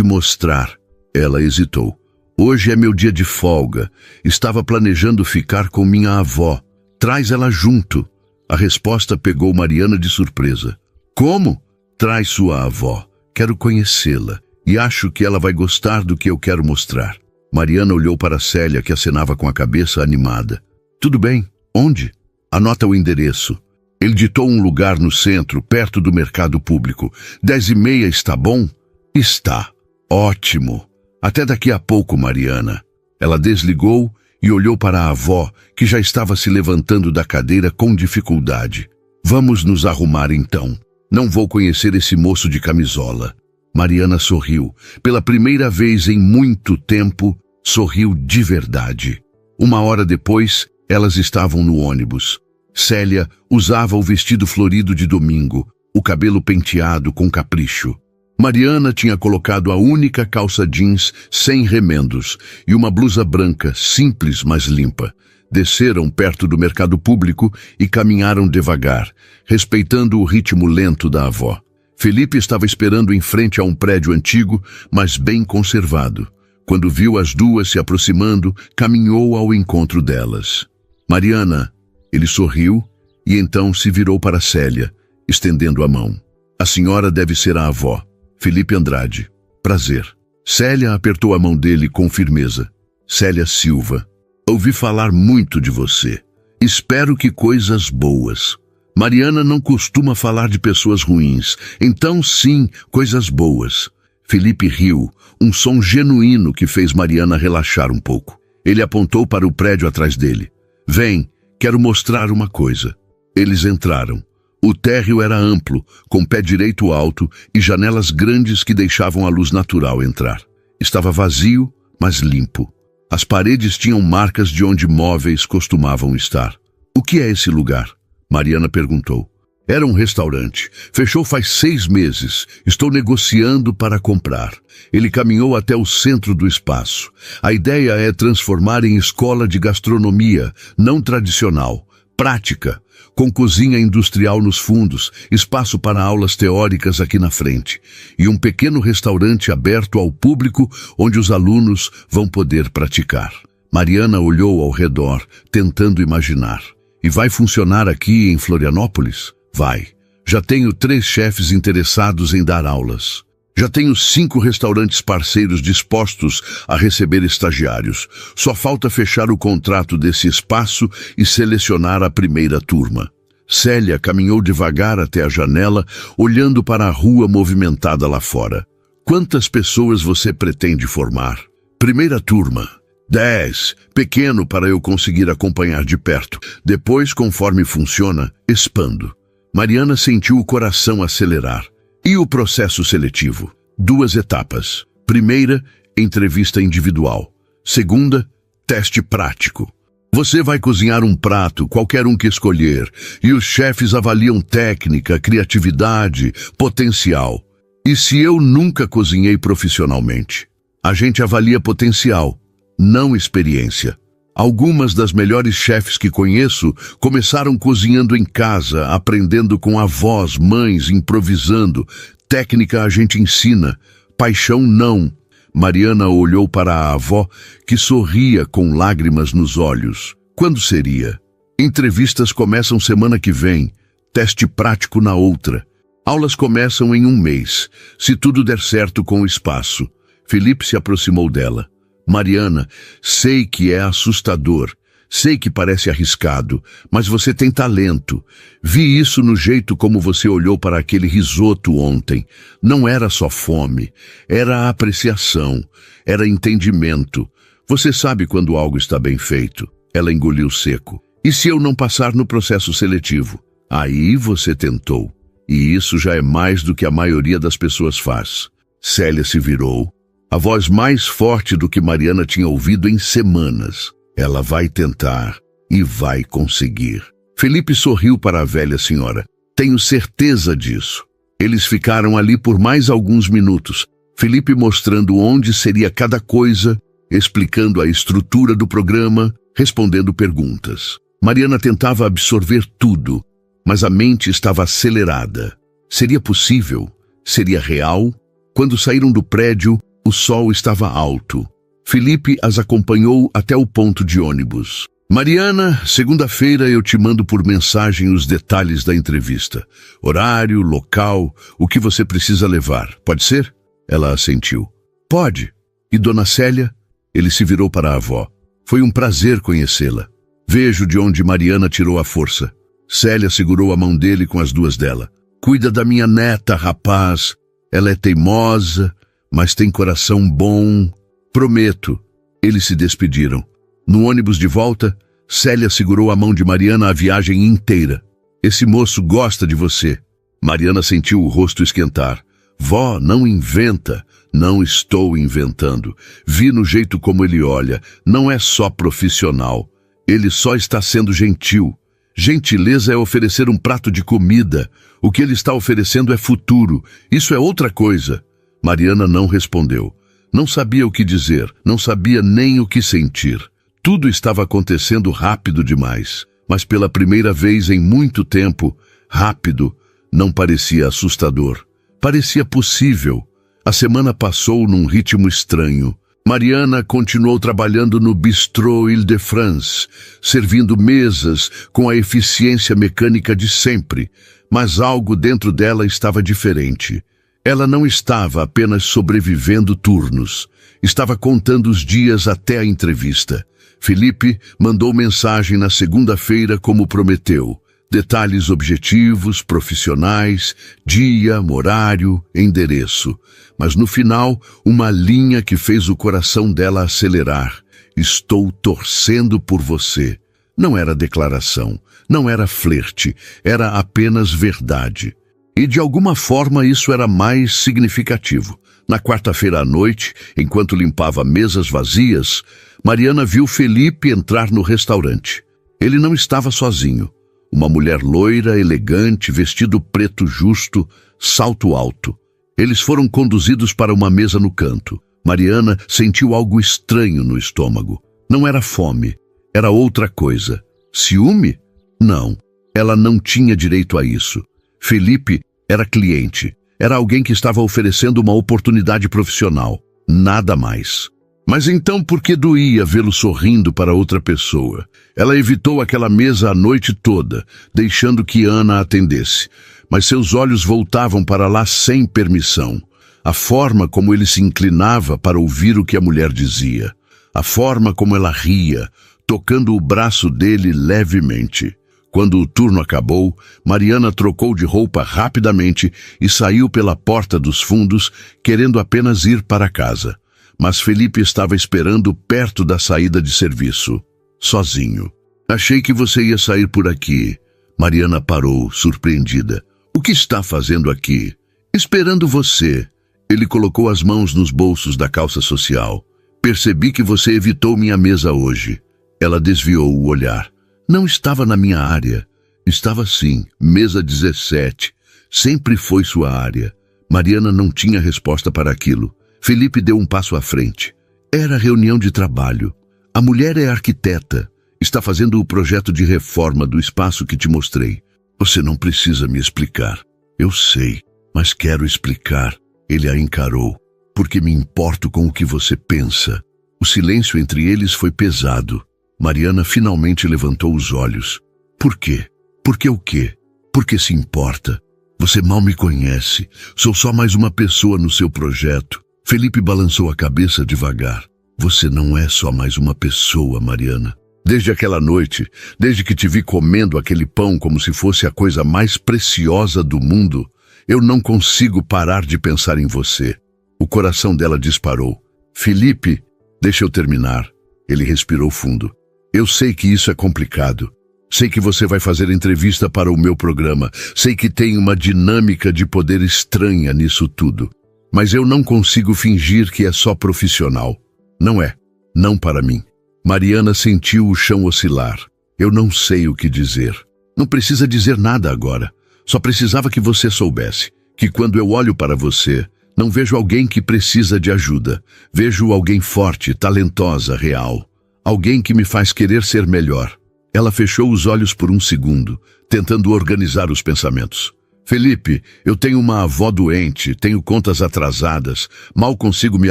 mostrar. Ela hesitou. Hoje é meu dia de folga. Estava planejando ficar com minha avó. Traz ela junto. A resposta pegou Mariana de surpresa. Como? Traz sua avó. Quero conhecê-la. E acho que ela vai gostar do que eu quero mostrar. Mariana olhou para Célia, que acenava com a cabeça animada. Tudo bem. Onde? Anota o endereço. Ele ditou um lugar no centro, perto do mercado público. 10h30 está bom? Está. Ótimo. Até daqui a pouco, Mariana. Ela desligou e olhou para a avó, que já estava se levantando da cadeira com dificuldade. Vamos nos arrumar então. Não vou conhecer esse moço de camisola. Mariana sorriu. Pela primeira vez em muito tempo, sorriu de verdade. 1 hora depois, elas estavam no ônibus. Célia usava o vestido florido de domingo, o cabelo penteado com capricho. Mariana tinha colocado a única calça jeans sem remendos e uma blusa branca, simples, mas limpa. Desceram perto do mercado público e caminharam devagar, respeitando o ritmo lento da avó. Felipe estava esperando em frente a um prédio antigo, mas bem conservado. Quando viu as duas se aproximando, caminhou ao encontro delas. Mariana, ele sorriu e então se virou para Célia, estendendo a mão. A senhora deve ser a avó. Felipe Andrade. Prazer. Célia apertou a mão dele com firmeza. Célia Silva. Ouvi falar muito de você. Espero que coisas boas. Mariana não costuma falar de pessoas ruins. Então, sim, coisas boas. Felipe riu, um som genuíno que fez Mariana relaxar um pouco. Ele apontou para o prédio atrás dele. Vem, quero mostrar uma coisa. Eles entraram. O térreo era amplo, com pé direito alto e janelas grandes que deixavam a luz natural entrar. Estava vazio, mas limpo. As paredes tinham marcas de onde móveis costumavam estar. O que é esse lugar? Mariana perguntou. Era um restaurante. Fechou faz 6 meses. Estou negociando para comprar. Ele caminhou até o centro do espaço. A ideia é transformar em escola de gastronomia, não tradicional, prática, com cozinha industrial nos fundos, espaço para aulas teóricas aqui na frente, e um pequeno restaurante aberto ao público onde os alunos vão poder praticar. Mariana olhou ao redor, tentando imaginar. E vai funcionar aqui em Florianópolis? Vai. Já tenho 3 chefes interessados em dar aulas. Já tenho 5 restaurantes parceiros dispostos a receber estagiários. Só falta fechar o contrato desse espaço e selecionar a primeira turma. Célia caminhou devagar até a janela, olhando para a rua movimentada lá fora. Quantas pessoas você pretende formar? Primeira turma. 10. Pequeno para eu conseguir acompanhar de perto. Depois, conforme funciona, expando. Mariana sentiu o coração acelerar. E o processo seletivo? 2 etapas. Primeira, entrevista individual. Segunda, teste prático. Você vai cozinhar um prato, qualquer um que escolher, e os chefes avaliam técnica, criatividade, potencial. E se eu nunca cozinhei profissionalmente? A gente avalia potencial, não experiência. Algumas das melhores chefes que conheço começaram cozinhando em casa, aprendendo com avós, mães, improvisando. Técnica a gente ensina, paixão não. Mariana olhou para a avó, que sorria com lágrimas nos olhos. Quando seria? Entrevistas começam semana que vem, teste prático na outra. Aulas começam em 1 mês, se tudo der certo com o espaço. Felipe se aproximou dela. Mariana, sei que é assustador, sei que parece arriscado, mas você tem talento. Vi isso no jeito como você olhou para aquele risoto ontem. Não era só fome, era apreciação, era entendimento. Você sabe quando algo está bem feito. Ela engoliu seco. E se eu não passar no processo seletivo? Aí você tentou. E isso já é mais do que a maioria das pessoas faz. Célia se virou. A voz mais forte do que Mariana tinha ouvido em semanas. Ela vai tentar e vai conseguir. Felipe sorriu para a velha senhora. Tenho certeza disso. Eles ficaram ali por mais alguns minutos. Felipe mostrando onde seria cada coisa, explicando a estrutura do programa, respondendo perguntas. Mariana tentava absorver tudo, mas a mente estava acelerada. Seria possível? Seria real? Quando saíram do prédio, o sol estava alto. Felipe as acompanhou até o ponto de ônibus. Mariana, segunda-feira eu te mando por mensagem os detalhes da entrevista. Horário, local, o que você precisa levar. Pode ser? Ela assentiu. Pode. E Dona Célia? Ele se virou para a avó. Foi um prazer conhecê-la. Vejo de onde Mariana tirou a força. Célia segurou a mão dele com as duas dela. Cuida da minha neta, rapaz. Ela é teimosa, mas tem coração bom. Prometo. Eles se despediram. No ônibus de volta, Célia segurou a mão de Mariana a viagem inteira. Esse moço gosta de você. Mariana sentiu o rosto esquentar. Vó, não inventa. Não estou inventando. Vi no jeito como ele olha. Não é só profissional. Ele só está sendo gentil. Gentileza é oferecer um prato de comida. O que ele está oferecendo é futuro. Isso é outra coisa. Mariana não respondeu. Não sabia o que dizer. Não sabia nem o que sentir. Tudo estava acontecendo rápido demais. Mas pela primeira vez em muito tempo, rápido não parecia assustador. Parecia possível. A semana passou num ritmo estranho. Mariana continuou trabalhando no Bistrô Île-de-France, servindo mesas com a eficiência mecânica de sempre, mas algo dentro dela estava diferente. Ela não estava apenas sobrevivendo turnos, estava contando os dias até a entrevista. Felipe mandou mensagem na segunda-feira como prometeu. Detalhes objetivos, profissionais, dia, horário, endereço. Mas no final, uma linha que fez o coração dela acelerar. Estou torcendo por você. Não era declaração, não era flerte, era apenas verdade. E de alguma forma isso era mais significativo. Na quarta-feira à noite, enquanto limpava mesas vazias, Mariana viu Felipe entrar no restaurante. Ele não estava sozinho. Uma mulher loira, elegante, vestido preto justo, salto alto. Eles foram conduzidos para uma mesa no canto. Mariana sentiu algo estranho no estômago. Não era fome, era outra coisa. Ciúme? Não, ela não tinha direito a isso. Felipe era cliente, era alguém que estava oferecendo uma oportunidade profissional. Nada mais. Mas então por que doía vê-lo sorrindo para outra pessoa? Ela evitou aquela mesa a noite toda, deixando que Ana atendesse. Mas seus olhos voltavam para lá sem permissão. A forma como ele se inclinava para ouvir o que a mulher dizia. A forma como ela ria, tocando o braço dele levemente. Quando o turno acabou, Mariana trocou de roupa rapidamente e saiu pela porta dos fundos, querendo apenas ir para casa. Mas Felipe estava esperando perto da saída de serviço, sozinho. Achei que você ia sair por aqui. Mariana parou, surpreendida. O que está fazendo aqui? Esperando você. Ele colocou as mãos nos bolsos da calça social. Percebi que você evitou minha mesa hoje. Ela desviou o olhar. Não estava na minha área. Estava sim, mesa 17. Sempre foi sua área. Mariana não tinha resposta para aquilo. Felipe deu um passo à frente. Era reunião de trabalho. A mulher é arquiteta. Está fazendo o projeto de reforma do espaço que te mostrei. Você não precisa me explicar. Eu sei, mas quero explicar. Ele a encarou. Porque me importo com o que você pensa. O silêncio entre eles foi pesado. Mariana finalmente levantou os olhos. Por quê? Por que o quê? Por que se importa? Você mal me conhece. Sou só mais uma pessoa no seu projeto. Felipe balançou a cabeça devagar. Você não é só mais uma pessoa, Mariana. Desde aquela noite, desde que te vi comendo aquele pão como se fosse a coisa mais preciosa do mundo, eu não consigo parar de pensar em você. O coração dela disparou. Felipe, deixa eu terminar. Ele respirou fundo. Eu sei que isso é complicado. Sei que você vai fazer entrevista para o meu programa. Sei que tem uma dinâmica de poder estranha nisso tudo. Mas eu não consigo fingir que é só profissional. Não é. Não para mim. Mariana sentiu o chão oscilar. Eu não sei o que dizer. Não precisa dizer nada agora. Só precisava que você soubesse que quando eu olho para você, não vejo alguém que precisa de ajuda. Vejo alguém forte, talentosa, real. Alguém que me faz querer ser melhor. Ela fechou os olhos por um segundo, tentando organizar os pensamentos. Felipe, eu tenho uma avó doente, tenho contas atrasadas, mal consigo me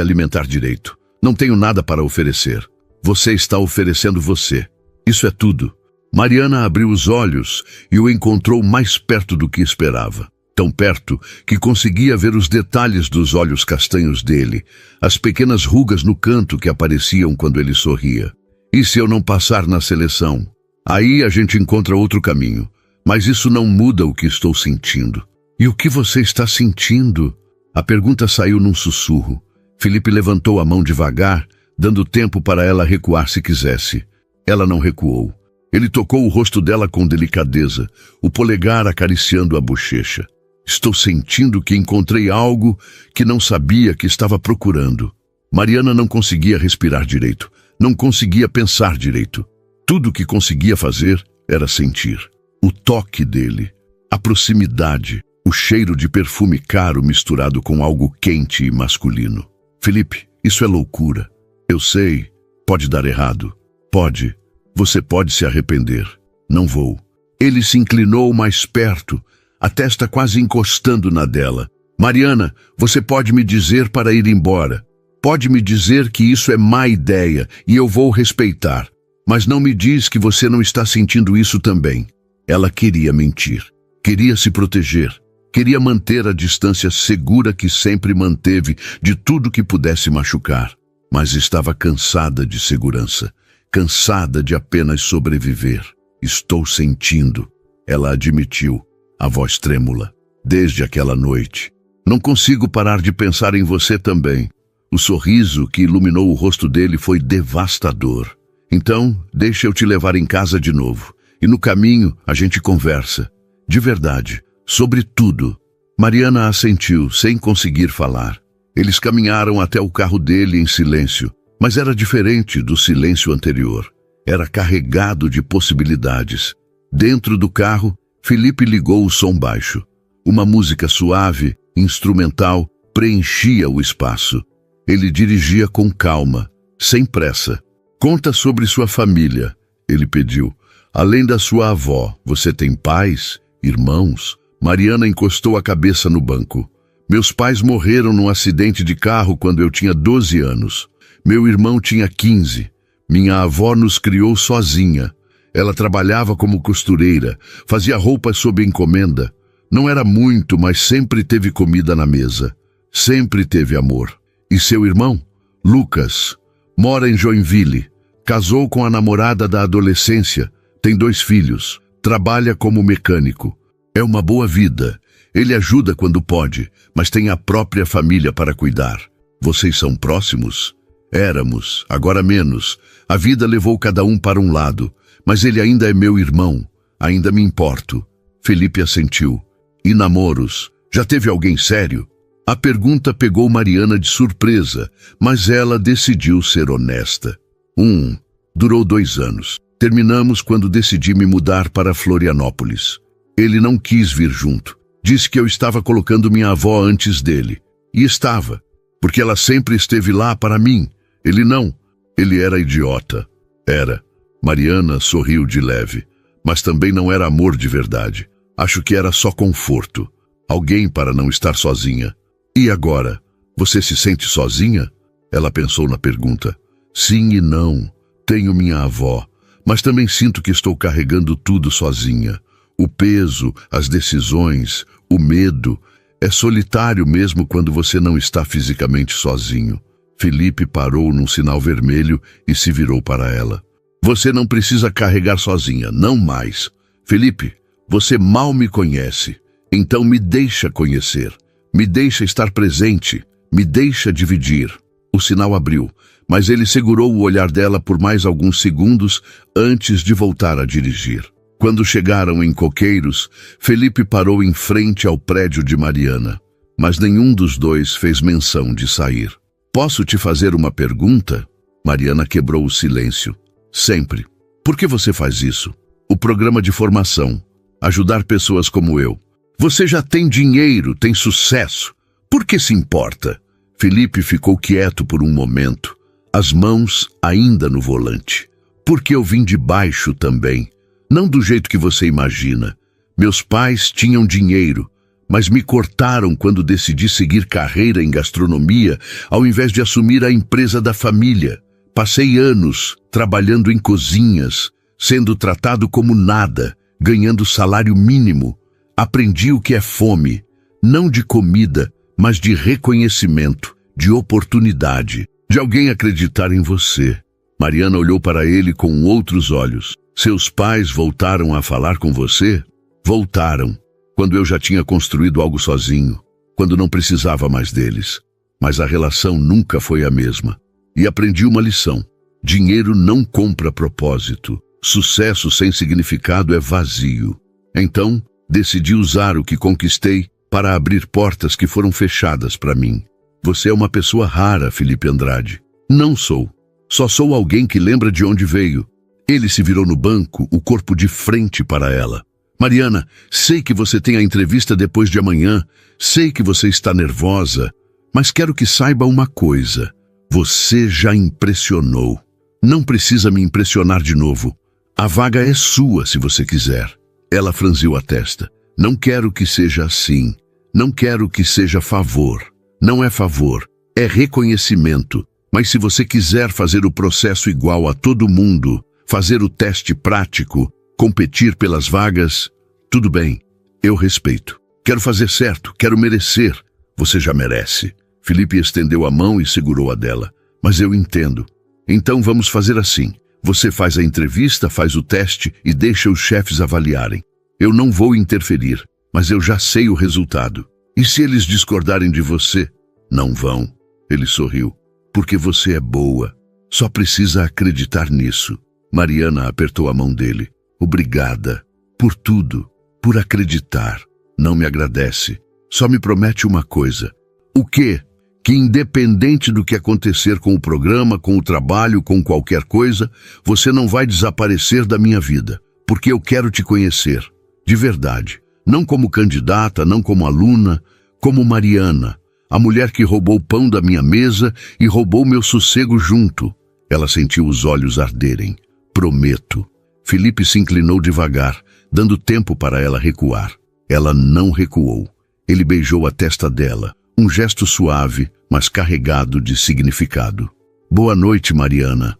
alimentar direito. Não tenho nada para oferecer. Você está oferecendo você. Isso é tudo. Mariana abriu os olhos e o encontrou mais perto do que esperava. Tão perto que conseguia ver os detalhes dos olhos castanhos dele, as pequenas rugas no canto que apareciam quando ele sorria. E se eu não passar na seleção? Aí a gente encontra outro caminho. Mas isso não muda o que estou sentindo. E o que você está sentindo? A pergunta saiu num sussurro. Felipe levantou a mão devagar, dando tempo para ela recuar se quisesse. Ela não recuou. Ele tocou o rosto dela com delicadeza, o polegar acariciando a bochecha. Estou sentindo que encontrei algo que não sabia que estava procurando. Mariana não conseguia respirar direito, não conseguia pensar direito. Tudo o que conseguia fazer era sentir. O toque dele, a proximidade, o cheiro de perfume caro misturado com algo quente e masculino. Felipe, isso é loucura. Eu sei, pode dar errado. Pode. Você pode se arrepender. Não vou. Ele se inclinou mais perto, a testa quase encostando na dela. Mariana, você pode me dizer para ir embora. Pode me dizer que isso é má ideia e eu vou respeitar. Mas não me diz que você não está sentindo isso também. Ela queria mentir. Queria se proteger. Queria manter a distância segura que sempre manteve de tudo que pudesse machucar. Mas estava cansada de segurança. Cansada de apenas sobreviver. Estou sentindo, ela admitiu, a voz trêmula. Desde aquela noite. Não consigo parar de pensar em você também. O sorriso que iluminou o rosto dele foi devastador. Então, deixa eu te levar em casa de novo. E no caminho a gente conversa. De verdade, sobre tudo. Mariana assentiu, sem conseguir falar. Eles caminharam até o carro dele em silêncio. Mas era diferente do silêncio anterior. Era carregado de possibilidades. Dentro do carro, Felipe ligou o som baixo. Uma música suave, instrumental, preenchia o espaço. Ele dirigia com calma, sem pressa. Conta sobre sua família, ele pediu. Além da sua avó, você tem pais, irmãos? Mariana encostou a cabeça no banco. Meus pais morreram num acidente de carro quando eu tinha 12 anos. Meu irmão tinha 15. Minha avó nos criou sozinha. Ela trabalhava como costureira, fazia roupas sob encomenda. Não era muito, mas sempre teve comida na mesa. Sempre teve amor. E seu irmão? Lucas. Mora em Joinville. Casou com a namorada da adolescência. Tem 2 filhos. Trabalha como mecânico. É uma boa vida. Ele ajuda quando pode, mas tem a própria família para cuidar. Vocês são próximos? Éramos, agora menos. A vida levou cada um para um lado, mas ele ainda é meu irmão. Ainda me importo. Felipe assentiu. E namoros? Já teve alguém sério? A pergunta pegou Mariana de surpresa, mas ela decidiu ser honesta. Durou 2 anos. Terminamos quando decidi me mudar para Florianópolis. Ele não quis vir junto. Disse que eu estava colocando minha avó antes dele. E estava, porque ela sempre esteve lá para mim. Ele não. Ele era idiota. Era. Mariana sorriu de leve. Mas também não era amor de verdade. Acho que era só conforto. Alguém para não estar sozinha. E agora? Você se sente sozinha? Ela pensou na pergunta. Sim e não. Tenho minha avó. Mas também sinto que estou carregando tudo sozinha. O peso, as decisões, o medo. É solitário mesmo quando você não está fisicamente sozinho. Felipe parou num sinal vermelho e se virou para ela. Você não precisa carregar sozinha, não mais. Felipe, você mal me conhece. Então me deixa conhecer. Me deixa estar presente. Me deixa dividir. O sinal abriu, mas ele segurou o olhar dela por mais alguns segundos antes de voltar a dirigir. Quando chegaram em Coqueiros, Felipe parou em frente ao prédio de Mariana, mas nenhum dos dois fez menção de sair. Posso te fazer uma pergunta? Mariana quebrou o silêncio. Sempre. Por que você faz isso? O programa de formação. Ajudar pessoas como eu. Você já tem dinheiro, tem sucesso. Por que se importa? Felipe ficou quieto por um momento, as mãos ainda no volante. Porque eu vim de baixo também. Não do jeito que você imagina. Meus pais tinham dinheiro, mas me cortaram quando decidi seguir carreira em gastronomia ao invés de assumir a empresa da família. Passei anos trabalhando em cozinhas, sendo tratado como nada, ganhando salário mínimo. Aprendi o que é fome, não de comida, mas de reconhecimento, de oportunidade, de alguém acreditar em você. Mariana olhou para ele com outros olhos. Seus pais voltaram a falar com você? Voltaram, quando eu já tinha construído algo sozinho, quando não precisava mais deles. Mas a relação nunca foi a mesma. E aprendi uma lição. Dinheiro não compra propósito. Sucesso sem significado é vazio. Então, decidi usar o que conquistei para abrir portas que foram fechadas para mim. Você é uma pessoa rara, Felipe Andrade. Não sou. Só sou alguém que lembra de onde veio. Ele se virou no banco, o corpo de frente para ela. Mariana, sei que você tem a entrevista depois de amanhã. Sei que você está nervosa. Mas quero que saiba uma coisa. Você já impressionou. Não precisa me impressionar de novo. A vaga é sua se você quiser. Ela franziu a testa. Não quero que seja assim. Não quero que seja favor. Não é favor, é reconhecimento. Mas se você quiser fazer o processo igual a todo mundo, fazer o teste prático, competir pelas vagas, tudo bem, eu respeito. Quero fazer certo, quero merecer. Você já merece. Felipe estendeu a mão e segurou a dela. Mas eu entendo. Então vamos fazer assim. Você faz a entrevista, faz o teste e deixa os chefes avaliarem. Eu não vou interferir, mas eu já sei o resultado. E se eles discordarem de você? Não vão. Ele sorriu. Porque você é boa. Só precisa acreditar nisso. Mariana apertou a mão dele. Obrigada. Por tudo. Por acreditar. Não me agradece. Só me promete uma coisa. O quê? Que independente do que acontecer com o programa, com o trabalho, com qualquer coisa, você não vai desaparecer da minha vida. Porque eu quero te conhecer. De verdade. Não como candidata, não como aluna, como Mariana. A mulher que roubou o pão da minha mesa e roubou meu sossego junto. Ela sentiu os olhos arderem. Prometo. Felipe se inclinou devagar, dando tempo para ela recuar. Ela não recuou. Ele beijou a testa dela, um gesto suave, mas carregado de significado. Boa noite, Mariana.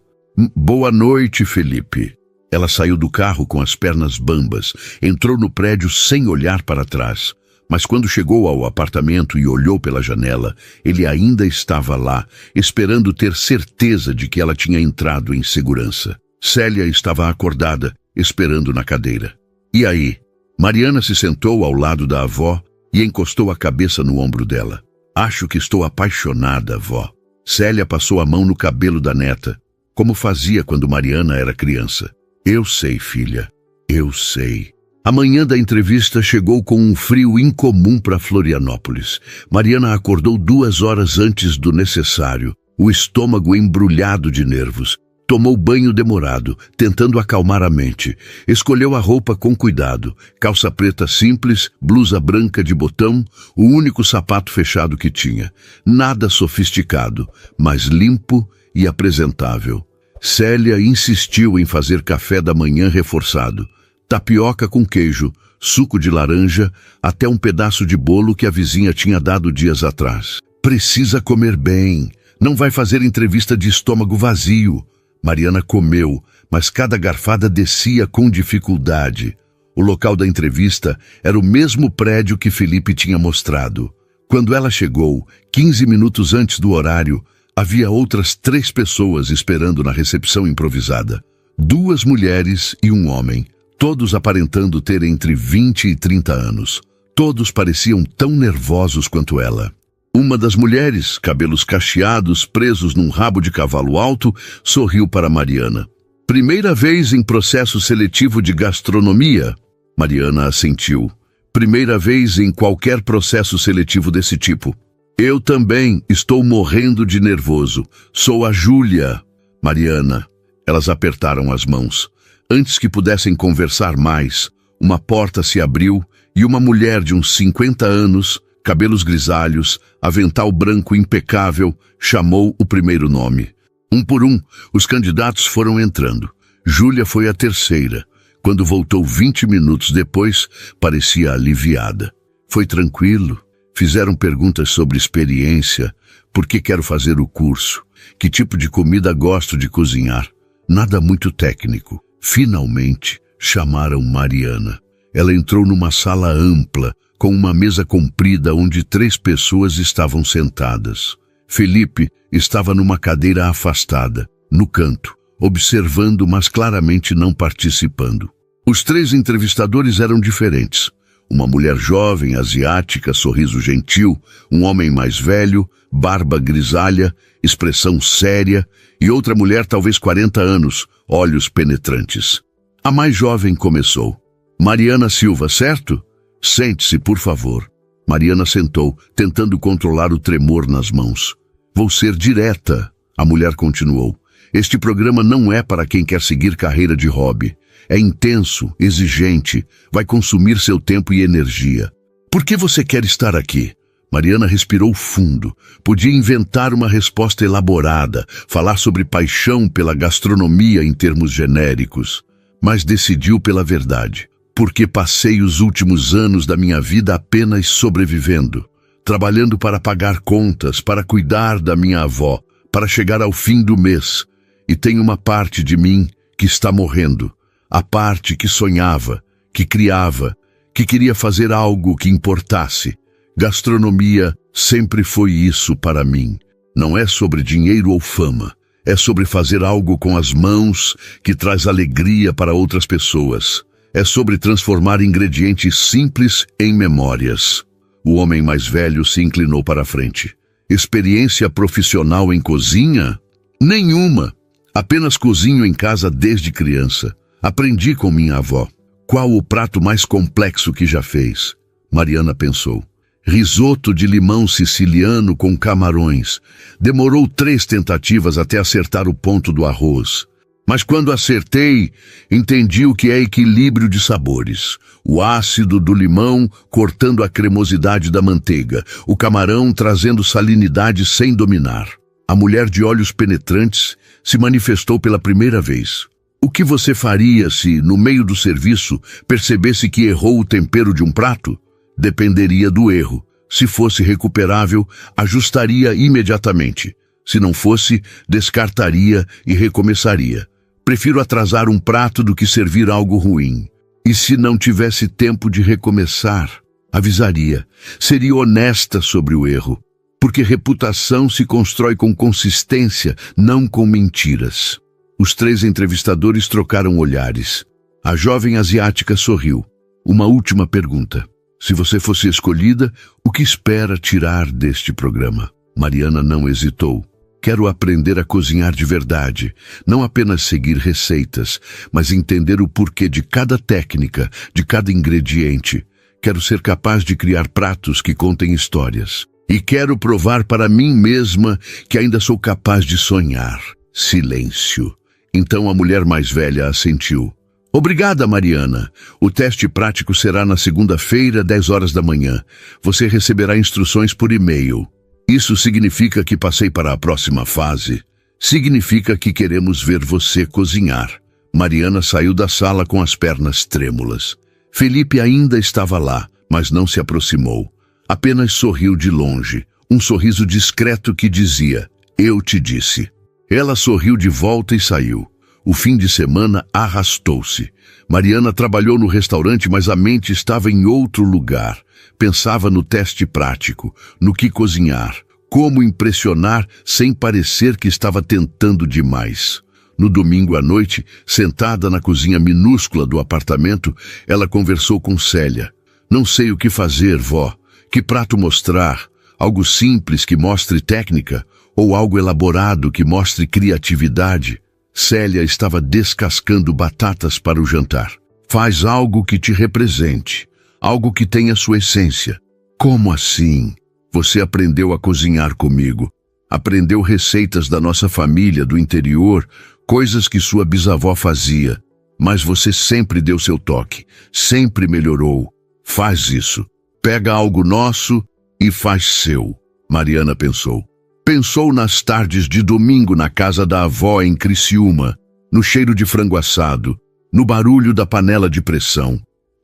Boa noite, Felipe. Ela saiu do carro com as pernas bambas, entrou no prédio sem olhar para trás. Mas quando chegou ao apartamento e olhou pela janela, ele ainda estava lá, esperando ter certeza de que ela tinha entrado em segurança. Célia estava acordada, esperando na cadeira. E aí? Mariana se sentou ao lado da avó e encostou a cabeça no ombro dela. Acho que estou apaixonada, vó. Célia passou a mão no cabelo da neta, como fazia quando Mariana era criança. Eu sei, filha. Eu sei. A manhã da entrevista chegou com um frio incomum para Florianópolis. Mariana acordou 2 horas antes do necessário, o estômago embrulhado de nervos. Tomou banho demorado, tentando acalmar a mente. Escolheu a roupa com cuidado. Calça preta simples, blusa branca de botão, o único sapato fechado que tinha. Nada sofisticado, mas limpo e apresentável. Célia insistiu em fazer café da manhã reforçado. Tapioca com queijo, suco de laranja, até um pedaço de bolo que a vizinha tinha dado dias atrás. Precisa comer bem. Não vai fazer entrevista de estômago vazio. Mariana comeu, mas cada garfada descia com dificuldade. O local da entrevista era o mesmo prédio que Felipe tinha mostrado. Quando ela chegou, 15 minutos antes do horário, havia outras 3 pessoas esperando na recepção improvisada. 2 mulheres e um homem. Todos aparentando ter entre 20 e 30 anos. Todos pareciam tão nervosos quanto ela. Uma das mulheres, cabelos cacheados, presos num rabo de cavalo alto, sorriu para Mariana. Primeira vez em processo seletivo de gastronomia? Mariana assentiu. Primeira vez em qualquer processo seletivo desse tipo. Eu também estou morrendo de nervoso. Sou a Júlia. Mariana. Elas apertaram as mãos. Antes que pudessem conversar mais, uma porta se abriu e uma mulher de uns 50 anos, cabelos grisalhos, avental branco impecável, chamou o primeiro nome. Um por um, os candidatos foram entrando. Júlia foi a terceira. Quando voltou 20 minutos depois, parecia aliviada. Foi tranquilo. Fizeram perguntas sobre experiência, por que quero fazer o curso, que tipo de comida gosto de cozinhar. Nada muito técnico. Finalmente, chamaram Mariana. Ela entrou numa sala ampla, com uma mesa comprida onde 3 pessoas estavam sentadas. Felipe estava numa cadeira afastada, no canto, observando, mas claramente não participando. Os 3 entrevistadores eram diferentes. Uma mulher jovem, asiática, sorriso gentil, um homem mais velho, barba grisalha, expressão séria, e outra mulher talvez 40 anos, olhos penetrantes. A mais jovem começou. Mariana Silva, certo? Sente-se, por favor. Mariana sentou, tentando controlar o tremor nas mãos. Vou ser direta, a mulher continuou. Este programa não é para quem quer seguir carreira de hobby. É intenso, exigente, vai consumir seu tempo e energia. Por que você quer estar aqui? Mariana respirou fundo. Podia inventar uma resposta elaborada, falar sobre paixão pela gastronomia em termos genéricos, mas decidiu pela verdade. Porque passei os últimos anos da minha vida apenas sobrevivendo, trabalhando para pagar contas, para cuidar da minha avó, para chegar ao fim do mês. E tem uma parte de mim que está morrendo. A parte que sonhava, que criava, que queria fazer algo que importasse. Gastronomia sempre foi isso para mim. Não é sobre dinheiro ou fama. É sobre fazer algo com as mãos que traz alegria para outras pessoas. É sobre transformar ingredientes simples em memórias. O homem mais velho se inclinou para a frente. Experiência profissional em cozinha? Nenhuma. Apenas cozinho em casa desde criança. Aprendi com minha avó. Qual o prato mais complexo que já fez? Mariana pensou. Risoto de limão siciliano com camarões. Demorou 3 tentativas até acertar o ponto do arroz. Mas quando acertei, entendi o que é equilíbrio de sabores. O ácido do limão cortando a cremosidade da manteiga. O camarão trazendo salinidade sem dominar. A mulher de olhos penetrantes se manifestou pela primeira vez. O que você faria se, no meio do serviço, percebesse que errou o tempero de um prato? Dependeria do erro. Se fosse recuperável, ajustaria imediatamente. Se não fosse, descartaria e recomeçaria. Prefiro atrasar um prato do que servir algo ruim. E se não tivesse tempo de recomeçar, avisaria. Seria honesta sobre o erro. Porque reputação se constrói com consistência, não com mentiras. Os 3 entrevistadores trocaram olhares. A jovem asiática sorriu. Uma última pergunta. Se você fosse escolhida, o que espera tirar deste programa? Mariana não hesitou. Quero aprender a cozinhar de verdade, não apenas seguir receitas, mas entender o porquê de cada técnica, de cada ingrediente. Quero ser capaz de criar pratos que contem histórias. E quero provar para mim mesma que ainda sou capaz de sonhar. Silêncio. Então a mulher mais velha assentiu. Obrigada, Mariana. O teste prático será na segunda-feira, 10 horas da manhã. Você receberá instruções por e-mail. Isso significa que passei para a próxima fase. Significa que queremos ver você cozinhar. Mariana saiu da sala com as pernas trêmulas. Felipe ainda estava lá, mas não se aproximou. Apenas sorriu de longe, um sorriso discreto que dizia, eu te disse. Ela sorriu de volta e saiu. O fim de semana arrastou-se. Mariana trabalhou no restaurante, mas a mente estava em outro lugar. Pensava no teste prático, no que cozinhar, como impressionar sem parecer que estava tentando demais. No domingo à noite, sentada na cozinha minúscula do apartamento, ela conversou com Célia. Não sei o que fazer, vó. Que prato mostrar? Algo simples que mostre técnica? Ou algo elaborado que mostre criatividade? Célia estava descascando batatas para o jantar. Faz algo que te represente, algo que tenha sua essência. Como assim? Você aprendeu a cozinhar comigo. Aprendeu receitas da nossa família, do interior, coisas que sua bisavó fazia. Mas você sempre deu seu toque, sempre melhorou. Faz isso. Pega algo nosso e faz seu. Mariana pensou. Pensou nas tardes de domingo na casa da avó em Criciúma, no cheiro de frango assado, no barulho da panela de pressão.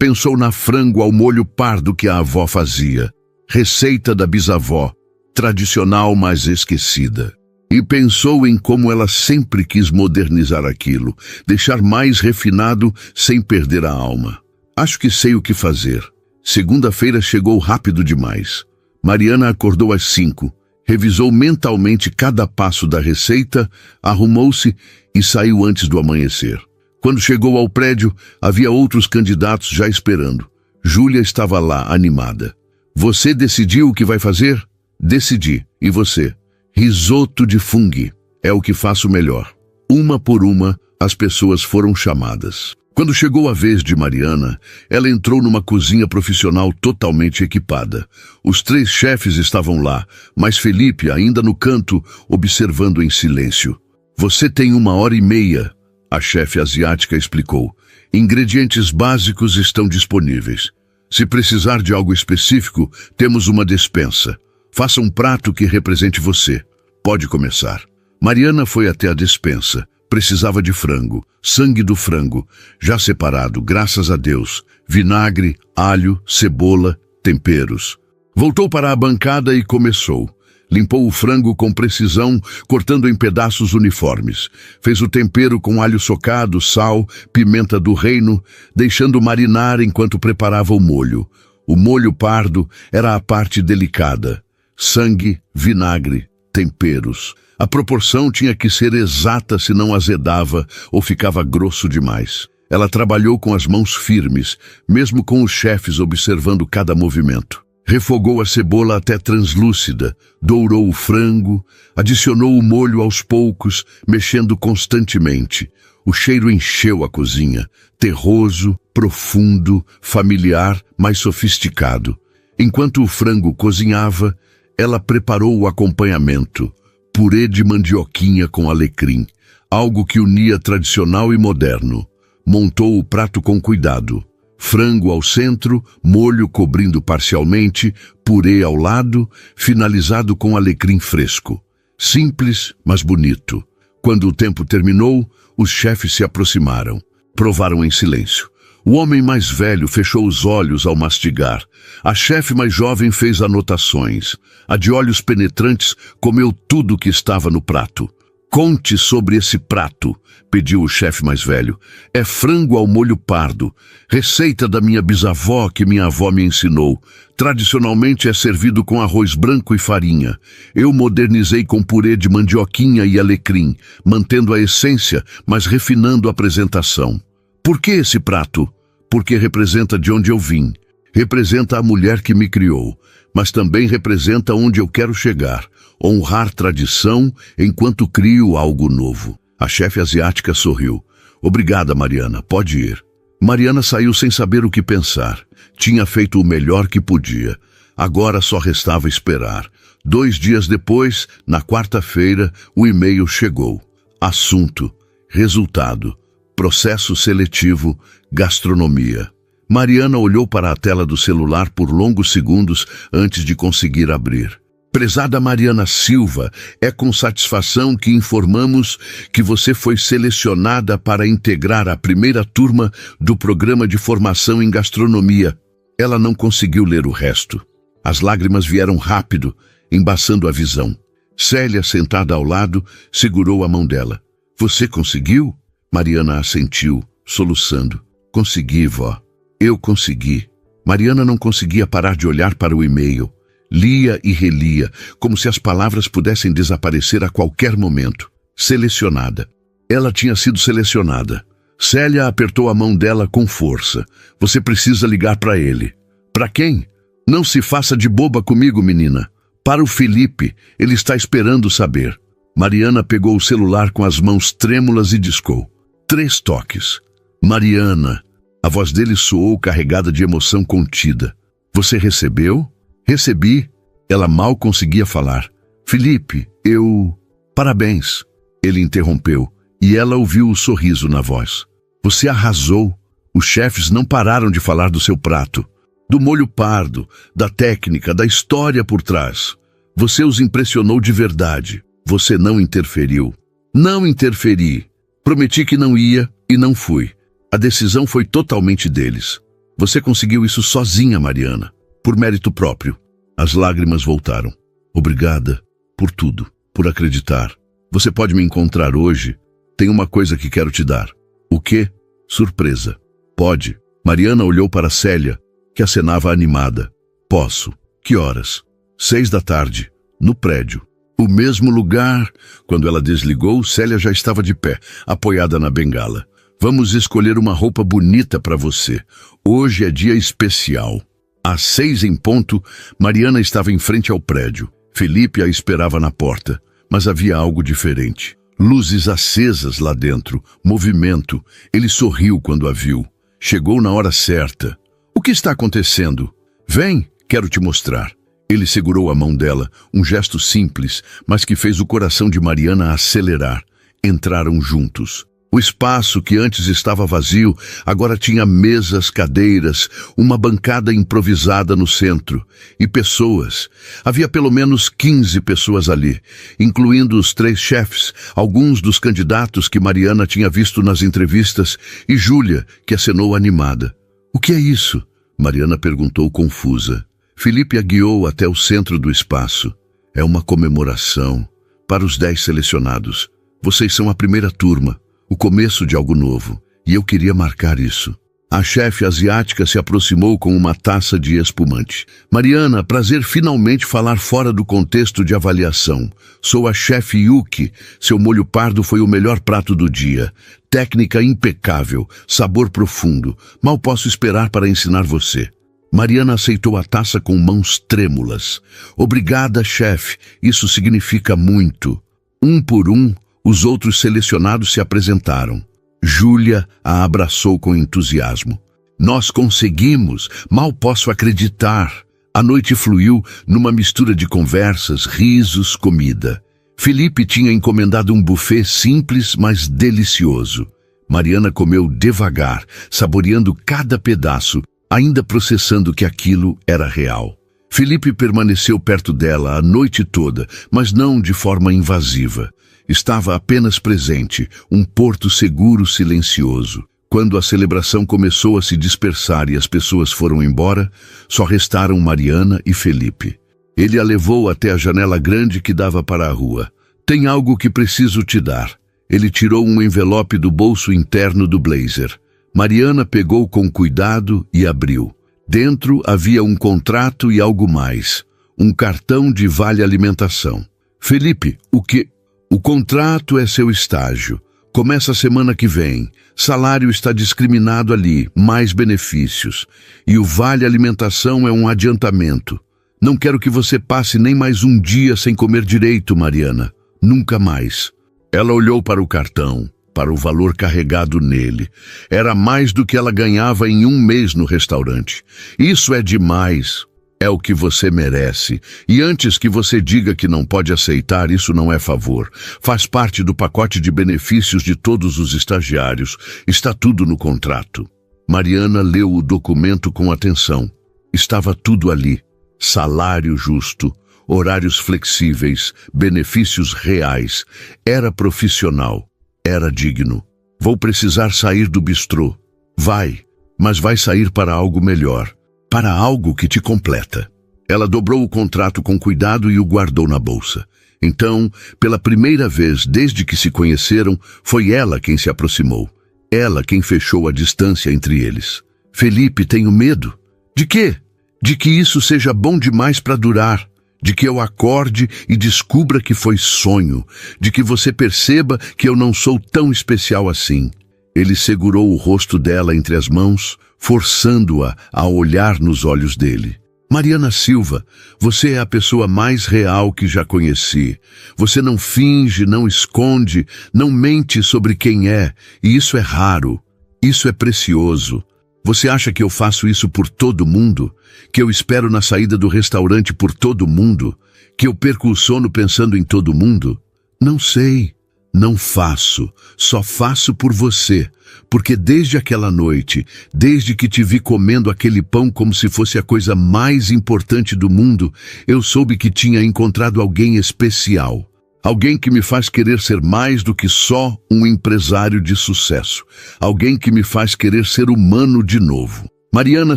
Pensou na frango ao molho pardo que a avó fazia, receita da bisavó, tradicional mas esquecida. E pensou em como ela sempre quis modernizar aquilo, deixar mais refinado sem perder a alma. Acho que sei o que fazer. Segunda-feira chegou rápido demais. Mariana acordou às 5, revisou mentalmente cada passo da receita, arrumou-se e saiu antes do amanhecer. Quando chegou ao prédio, havia outros candidatos já esperando. Júlia estava lá, animada. Você decidiu o que vai fazer? Decidi. E você? Risoto de fungo. É o que faço melhor. Uma por uma, as pessoas foram chamadas. Quando chegou a vez de Mariana, ela entrou numa cozinha profissional totalmente equipada. Os 3 chefes estavam lá, mas Felipe ainda no canto, observando em silêncio. Você tem 1h30, a chefe asiática explicou. Ingredientes básicos estão disponíveis. Se precisar de algo específico, temos uma despensa. Faça um prato que represente você. Pode começar. Mariana foi até a despensa. Precisava de frango, sangue do frango, já separado, graças a Deus, vinagre, alho, cebola, temperos. Voltou para a bancada e começou. Limpou o frango com precisão, cortando em pedaços uniformes. Fez o tempero com alho socado, sal, pimenta do reino, deixando marinar enquanto preparava o molho. O molho pardo era a parte delicada. Sangue, vinagre, temperos. A proporção tinha que ser exata, senão azedava ou ficava grosso demais. Ela trabalhou com as mãos firmes, mesmo com os chefes observando cada movimento. Refogou a cebola até translúcida, dourou o frango, adicionou o molho aos poucos, mexendo constantemente. O cheiro encheu a cozinha, terroso, profundo, familiar, mas sofisticado. Enquanto o frango cozinhava, ela preparou o acompanhamento. Purê de mandioquinha com alecrim, algo que unia tradicional e moderno. Montou o prato com cuidado. Frango ao centro, molho cobrindo parcialmente, purê ao lado, finalizado com alecrim fresco. Simples, mas bonito. Quando o tempo terminou, os chefes se aproximaram. Provaram em silêncio. O homem mais velho fechou os olhos ao mastigar. A chefe mais jovem fez anotações. A de olhos penetrantes comeu tudo que estava no prato. Conte sobre esse prato, pediu o chefe mais velho. É frango ao molho pardo, receita da minha bisavó que minha avó me ensinou. Tradicionalmente é servido com arroz branco e farinha. Eu modernizei com purê de mandioquinha e alecrim, mantendo a essência, mas refinando a apresentação. Por que esse prato? Porque representa de onde eu vim. Representa a mulher que me criou, mas também representa onde eu quero chegar. Honrar tradição enquanto crio algo novo. A chefe asiática sorriu. Obrigada, Mariana, pode ir. Mariana saiu sem saber o que pensar. Tinha feito o melhor que podia. Agora só restava esperar. 2 dias depois, na quarta-feira, o e-mail chegou. Assunto, resultado, processo seletivo, gastronomia. Mariana olhou para a tela do celular por longos segundos antes de conseguir abrir. Prezada Mariana Silva, é com satisfação que informamos que você foi selecionada para integrar a primeira turma do programa de formação em gastronomia. Ela não conseguiu ler o resto. As lágrimas vieram rápido, embaçando a visão. Célia, sentada ao lado, segurou a mão dela. Você conseguiu? Mariana assentiu, soluçando. Consegui, vó. Eu consegui. Mariana não conseguia parar de olhar para o e-mail. Lia e relia, como se as palavras pudessem desaparecer a qualquer momento. Selecionada. Ela tinha sido selecionada. Célia apertou a mão dela com força. Você precisa ligar para ele. Para quem? Não se faça de boba comigo, menina. Para o Felipe, ele está esperando saber. Mariana pegou o celular com as mãos trêmulas e discou. 3 toques. Mariana. A voz dele soou carregada de emoção contida. Você recebeu? Recebi. Ela mal conseguia falar. Felipe, eu... Parabéns. Ele interrompeu, e ela ouviu o sorriso na voz. Você arrasou. Os chefes não pararam de falar do seu prato. Do molho pardo, da técnica, da história por trás. Você os impressionou de verdade. Você não interferiu. Não interferi. Prometi que não ia e não fui. A decisão foi totalmente deles. Você conseguiu isso sozinha, Mariana, por mérito próprio. As lágrimas voltaram. Obrigada por tudo, por acreditar. Você pode me encontrar hoje. Tem uma coisa que quero te dar. O quê? Surpresa. Pode. Mariana olhou para Célia, que acenava animada. Posso. Que horas? 6 da tarde, no prédio. O mesmo lugar. Quando ela desligou, Célia já estava de pé, apoiada na bengala. Vamos escolher uma roupa bonita para você. Hoje é dia especial. Às 6 em ponto, Mariana estava em frente ao prédio. Felipe a esperava na porta, mas havia algo diferente. Luzes acesas lá dentro, movimento. Ele sorriu quando a viu. Chegou na hora certa. O que está acontecendo? Vem, quero te mostrar. Ele segurou a mão dela, um gesto simples, mas que fez o coração de Mariana acelerar. Entraram juntos. O espaço que antes estava vazio, agora tinha mesas, cadeiras, uma bancada improvisada no centro. E pessoas. Havia pelo menos 15 pessoas ali, incluindo os 3 chefes, alguns dos candidatos que Mariana tinha visto nas entrevistas, e Júlia, que acenou animada. O que é isso? Mariana perguntou confusa. Felipe a guiou até o centro do espaço. É uma comemoração. Para os 10 selecionados. Vocês são a primeira turma. O começo de algo novo, e eu queria marcar isso. A chefe asiática se aproximou com uma taça de espumante. Mariana, prazer finalmente falar fora do contexto de avaliação. Sou a chefe Yuki. Seu molho pardo foi o melhor prato do dia. Técnica impecável, sabor profundo. Mal posso esperar para ensinar você. Mariana aceitou a taça com mãos trêmulas. Obrigada, chefe. Isso significa muito. Um por um, os outros selecionados se apresentaram. Júlia a abraçou com entusiasmo. Nós conseguimos, mal posso acreditar. A noite fluiu numa mistura de conversas, risos, comida. Felipe tinha encomendado um buffet simples, mas delicioso. Mariana comeu devagar, saboreando cada pedaço, ainda processando que aquilo era real. Felipe permaneceu perto dela a noite toda, mas não de forma invasiva. Estava apenas presente, um porto seguro silencioso. Quando a celebração começou a se dispersar e as pessoas foram embora, só restaram Mariana e Felipe. Ele a levou até a janela grande que dava para a rua. Tem algo que preciso te dar. Ele tirou um envelope do bolso interno do blazer. Mariana pegou com cuidado e abriu. Dentro havia um contrato e algo mais. Um cartão de vale-alimentação. Felipe, o que... O contrato é seu estágio. Começa a semana que vem. Salário está discriminado ali, mais benefícios. E o vale-alimentação é um adiantamento. Não quero que você passe nem mais um dia sem comer direito, Mariana. Nunca mais. Ela olhou para o cartão, para o valor carregado nele. Era mais do que ela ganhava em um mês no restaurante. Isso é demais. É o que você merece. E antes que você diga que não pode aceitar, isso não é favor. Faz parte do pacote de benefícios de todos os estagiários. Está tudo no contrato. Mariana leu o documento com atenção. Estava tudo ali. Salário justo, horários flexíveis, benefícios reais. Era profissional. Era digno. Vou precisar sair do bistrô. Vai, mas vai sair para algo melhor. Para algo que te completa. Ela dobrou o contrato com cuidado e o guardou na bolsa. Então, pela primeira vez desde que se conheceram, foi ela quem se aproximou. Ela quem fechou a distância entre eles. Felipe, tenho medo. De quê? De que isso seja bom demais para durar. De que eu acorde e descubra que foi sonho. De que você perceba que eu não sou tão especial assim. Ele segurou o rosto dela entre as mãos, forçando-a a olhar nos olhos dele. Mariana Silva, você é a pessoa mais real que já conheci. Você não finge, não esconde, não mente sobre quem é, e isso é raro. Isso é precioso. Você acha que eu faço isso por todo mundo? Que eu espero na saída do restaurante por todo mundo? Que eu perco o sono pensando em todo mundo? Não sei. Não faço, só faço por você, porque desde aquela noite, desde que te vi comendo aquele pão como se fosse a coisa mais importante do mundo, eu soube que tinha encontrado alguém especial. Alguém que me faz querer ser mais do que só um empresário de sucesso. Alguém que me faz querer ser humano de novo. Mariana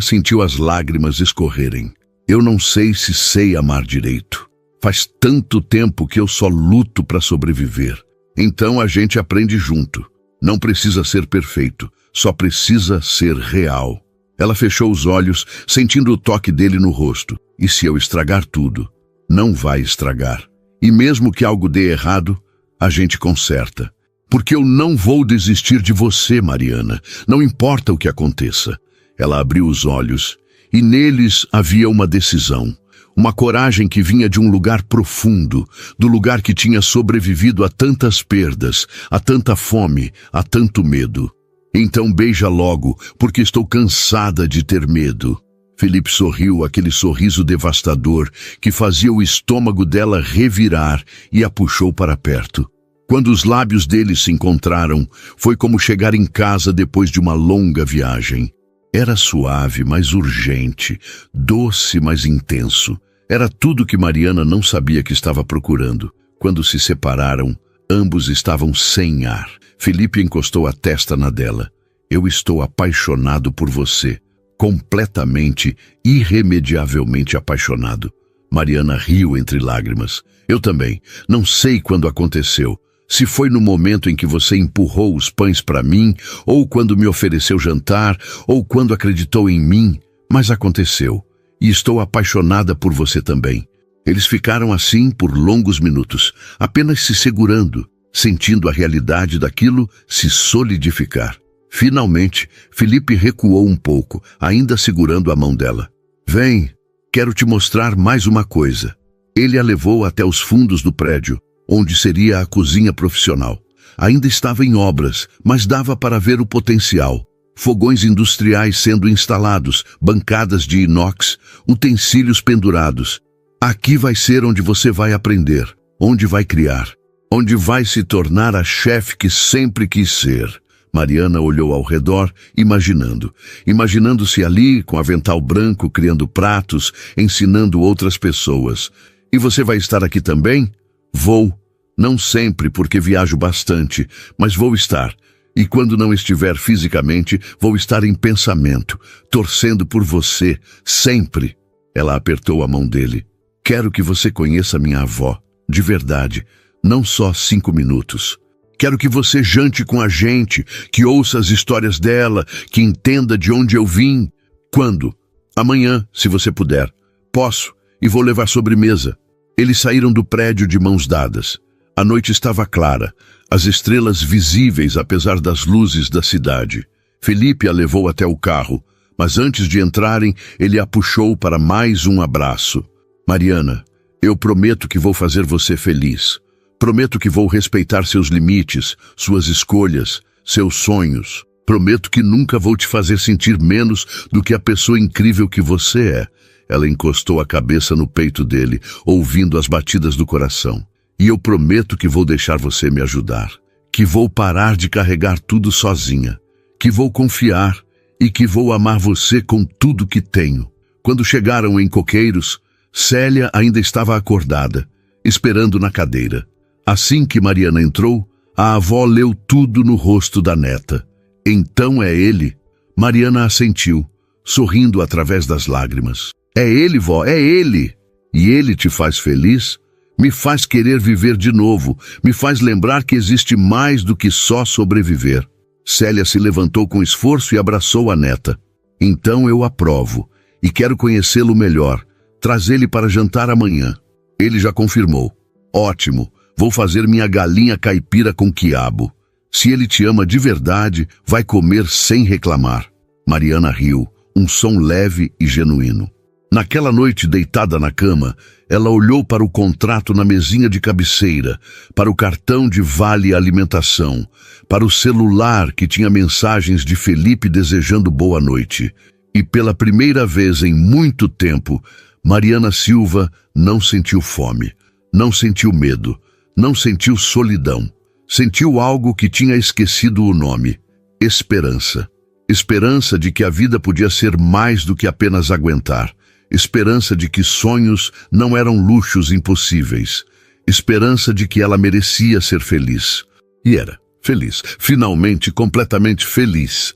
sentiu as lágrimas escorrerem. Eu não sei se sei amar direito. Faz tanto tempo que eu só luto para sobreviver. Então a gente aprende junto. Não precisa ser perfeito, só precisa ser real. Ela fechou os olhos, sentindo o toque dele no rosto. E se eu estragar tudo? Não vai estragar. E mesmo que algo dê errado, a gente conserta. Porque eu não vou desistir de você, Mariana. Não importa o que aconteça. Ela abriu os olhos, e neles havia uma decisão. Uma coragem que vinha de um lugar profundo, do lugar que tinha sobrevivido a tantas perdas, a tanta fome, a tanto medo. Então beija logo, porque estou cansada de ter medo. Felipe sorriu, aquele sorriso devastador que fazia o estômago dela revirar, e a puxou para perto. Quando os lábios dele se encontraram, foi como chegar em casa depois de uma longa viagem. Era suave, mas urgente, doce, mas intenso. Era tudo que Mariana não sabia que estava procurando. Quando se separaram, ambos estavam sem ar. Felipe encostou a testa na dela. Eu estou apaixonado por você. Completamente, irremediavelmente apaixonado. Mariana riu entre lágrimas. Eu também. Não sei quando aconteceu. Se foi no momento em que você empurrou os pães para mim, ou quando me ofereceu jantar, ou quando acreditou em mim, mas aconteceu. E estou apaixonada por você também. Eles ficaram assim por longos minutos, apenas se segurando, sentindo a realidade daquilo se solidificar. Finalmente, Felipe recuou um pouco, ainda segurando a mão dela. Vem, quero te mostrar mais uma coisa. Ele a levou até os fundos do prédio, onde seria a cozinha profissional. Ainda estava em obras, mas dava para ver o potencial. Fogões industriais sendo instalados, bancadas de inox, utensílios pendurados. Aqui vai ser onde você vai aprender, onde vai criar, onde vai se tornar a chefe que sempre quis ser. Mariana olhou ao redor, imaginando-se ali com avental branco, criando pratos, ensinando outras pessoas. E você vai estar aqui também? Vou. Não sempre, porque viajo bastante, mas vou estar. E quando não estiver fisicamente, vou estar em pensamento, torcendo por você, sempre. Ela apertou a mão dele. Quero que você conheça minha avó, de verdade, não só 5 minutos. Quero que você jante com a gente, que ouça as histórias dela, que entenda de onde eu vim. Quando? Amanhã, se você puder. Posso, e vou levar sobremesa. Eles saíram do prédio de mãos dadas. A noite estava clara, as estrelas visíveis apesar das luzes da cidade. Felipe a levou até o carro, mas antes de entrarem, ele a puxou para mais um abraço. Mariana, eu prometo que vou fazer você feliz. Prometo que vou respeitar seus limites, suas escolhas, seus sonhos. Prometo que nunca vou te fazer sentir menos do que a pessoa incrível que você é. Ela encostou a cabeça no peito dele, ouvindo as batidas do coração. E eu prometo que vou deixar você me ajudar, que vou parar de carregar tudo sozinha, que vou confiar e que vou amar você com tudo que tenho. Quando chegaram em Coqueiros, Célia ainda estava acordada, esperando na cadeira. Assim que Mariana entrou, a avó leu tudo no rosto da neta. Então é ele. Mariana assentiu, sorrindo através das lágrimas. É ele, vó, é ele. E ele te faz feliz? Me faz querer viver de novo, me faz lembrar que existe mais do que só sobreviver. Célia se levantou com esforço e abraçou a neta. Então eu aprovo, e quero conhecê-lo melhor. Traz ele para jantar amanhã. Ele já confirmou. Ótimo, vou fazer minha galinha caipira com quiabo. Se ele te ama de verdade, vai comer sem reclamar. Mariana riu, um som leve e genuíno. Naquela noite, deitada na cama, ela olhou para o contrato na mesinha de cabeceira, para o cartão de vale alimentação, para o celular que tinha mensagens de Felipe desejando boa noite. E pela primeira vez em muito tempo, Mariana Silva não sentiu fome, não sentiu medo, não sentiu solidão. Sentiu algo que tinha esquecido o nome: esperança. Esperança de que a vida podia ser mais do que apenas aguentar. Esperança de que sonhos não eram luxos impossíveis. Esperança de que ela merecia ser feliz. E era feliz, finalmente completamente feliz.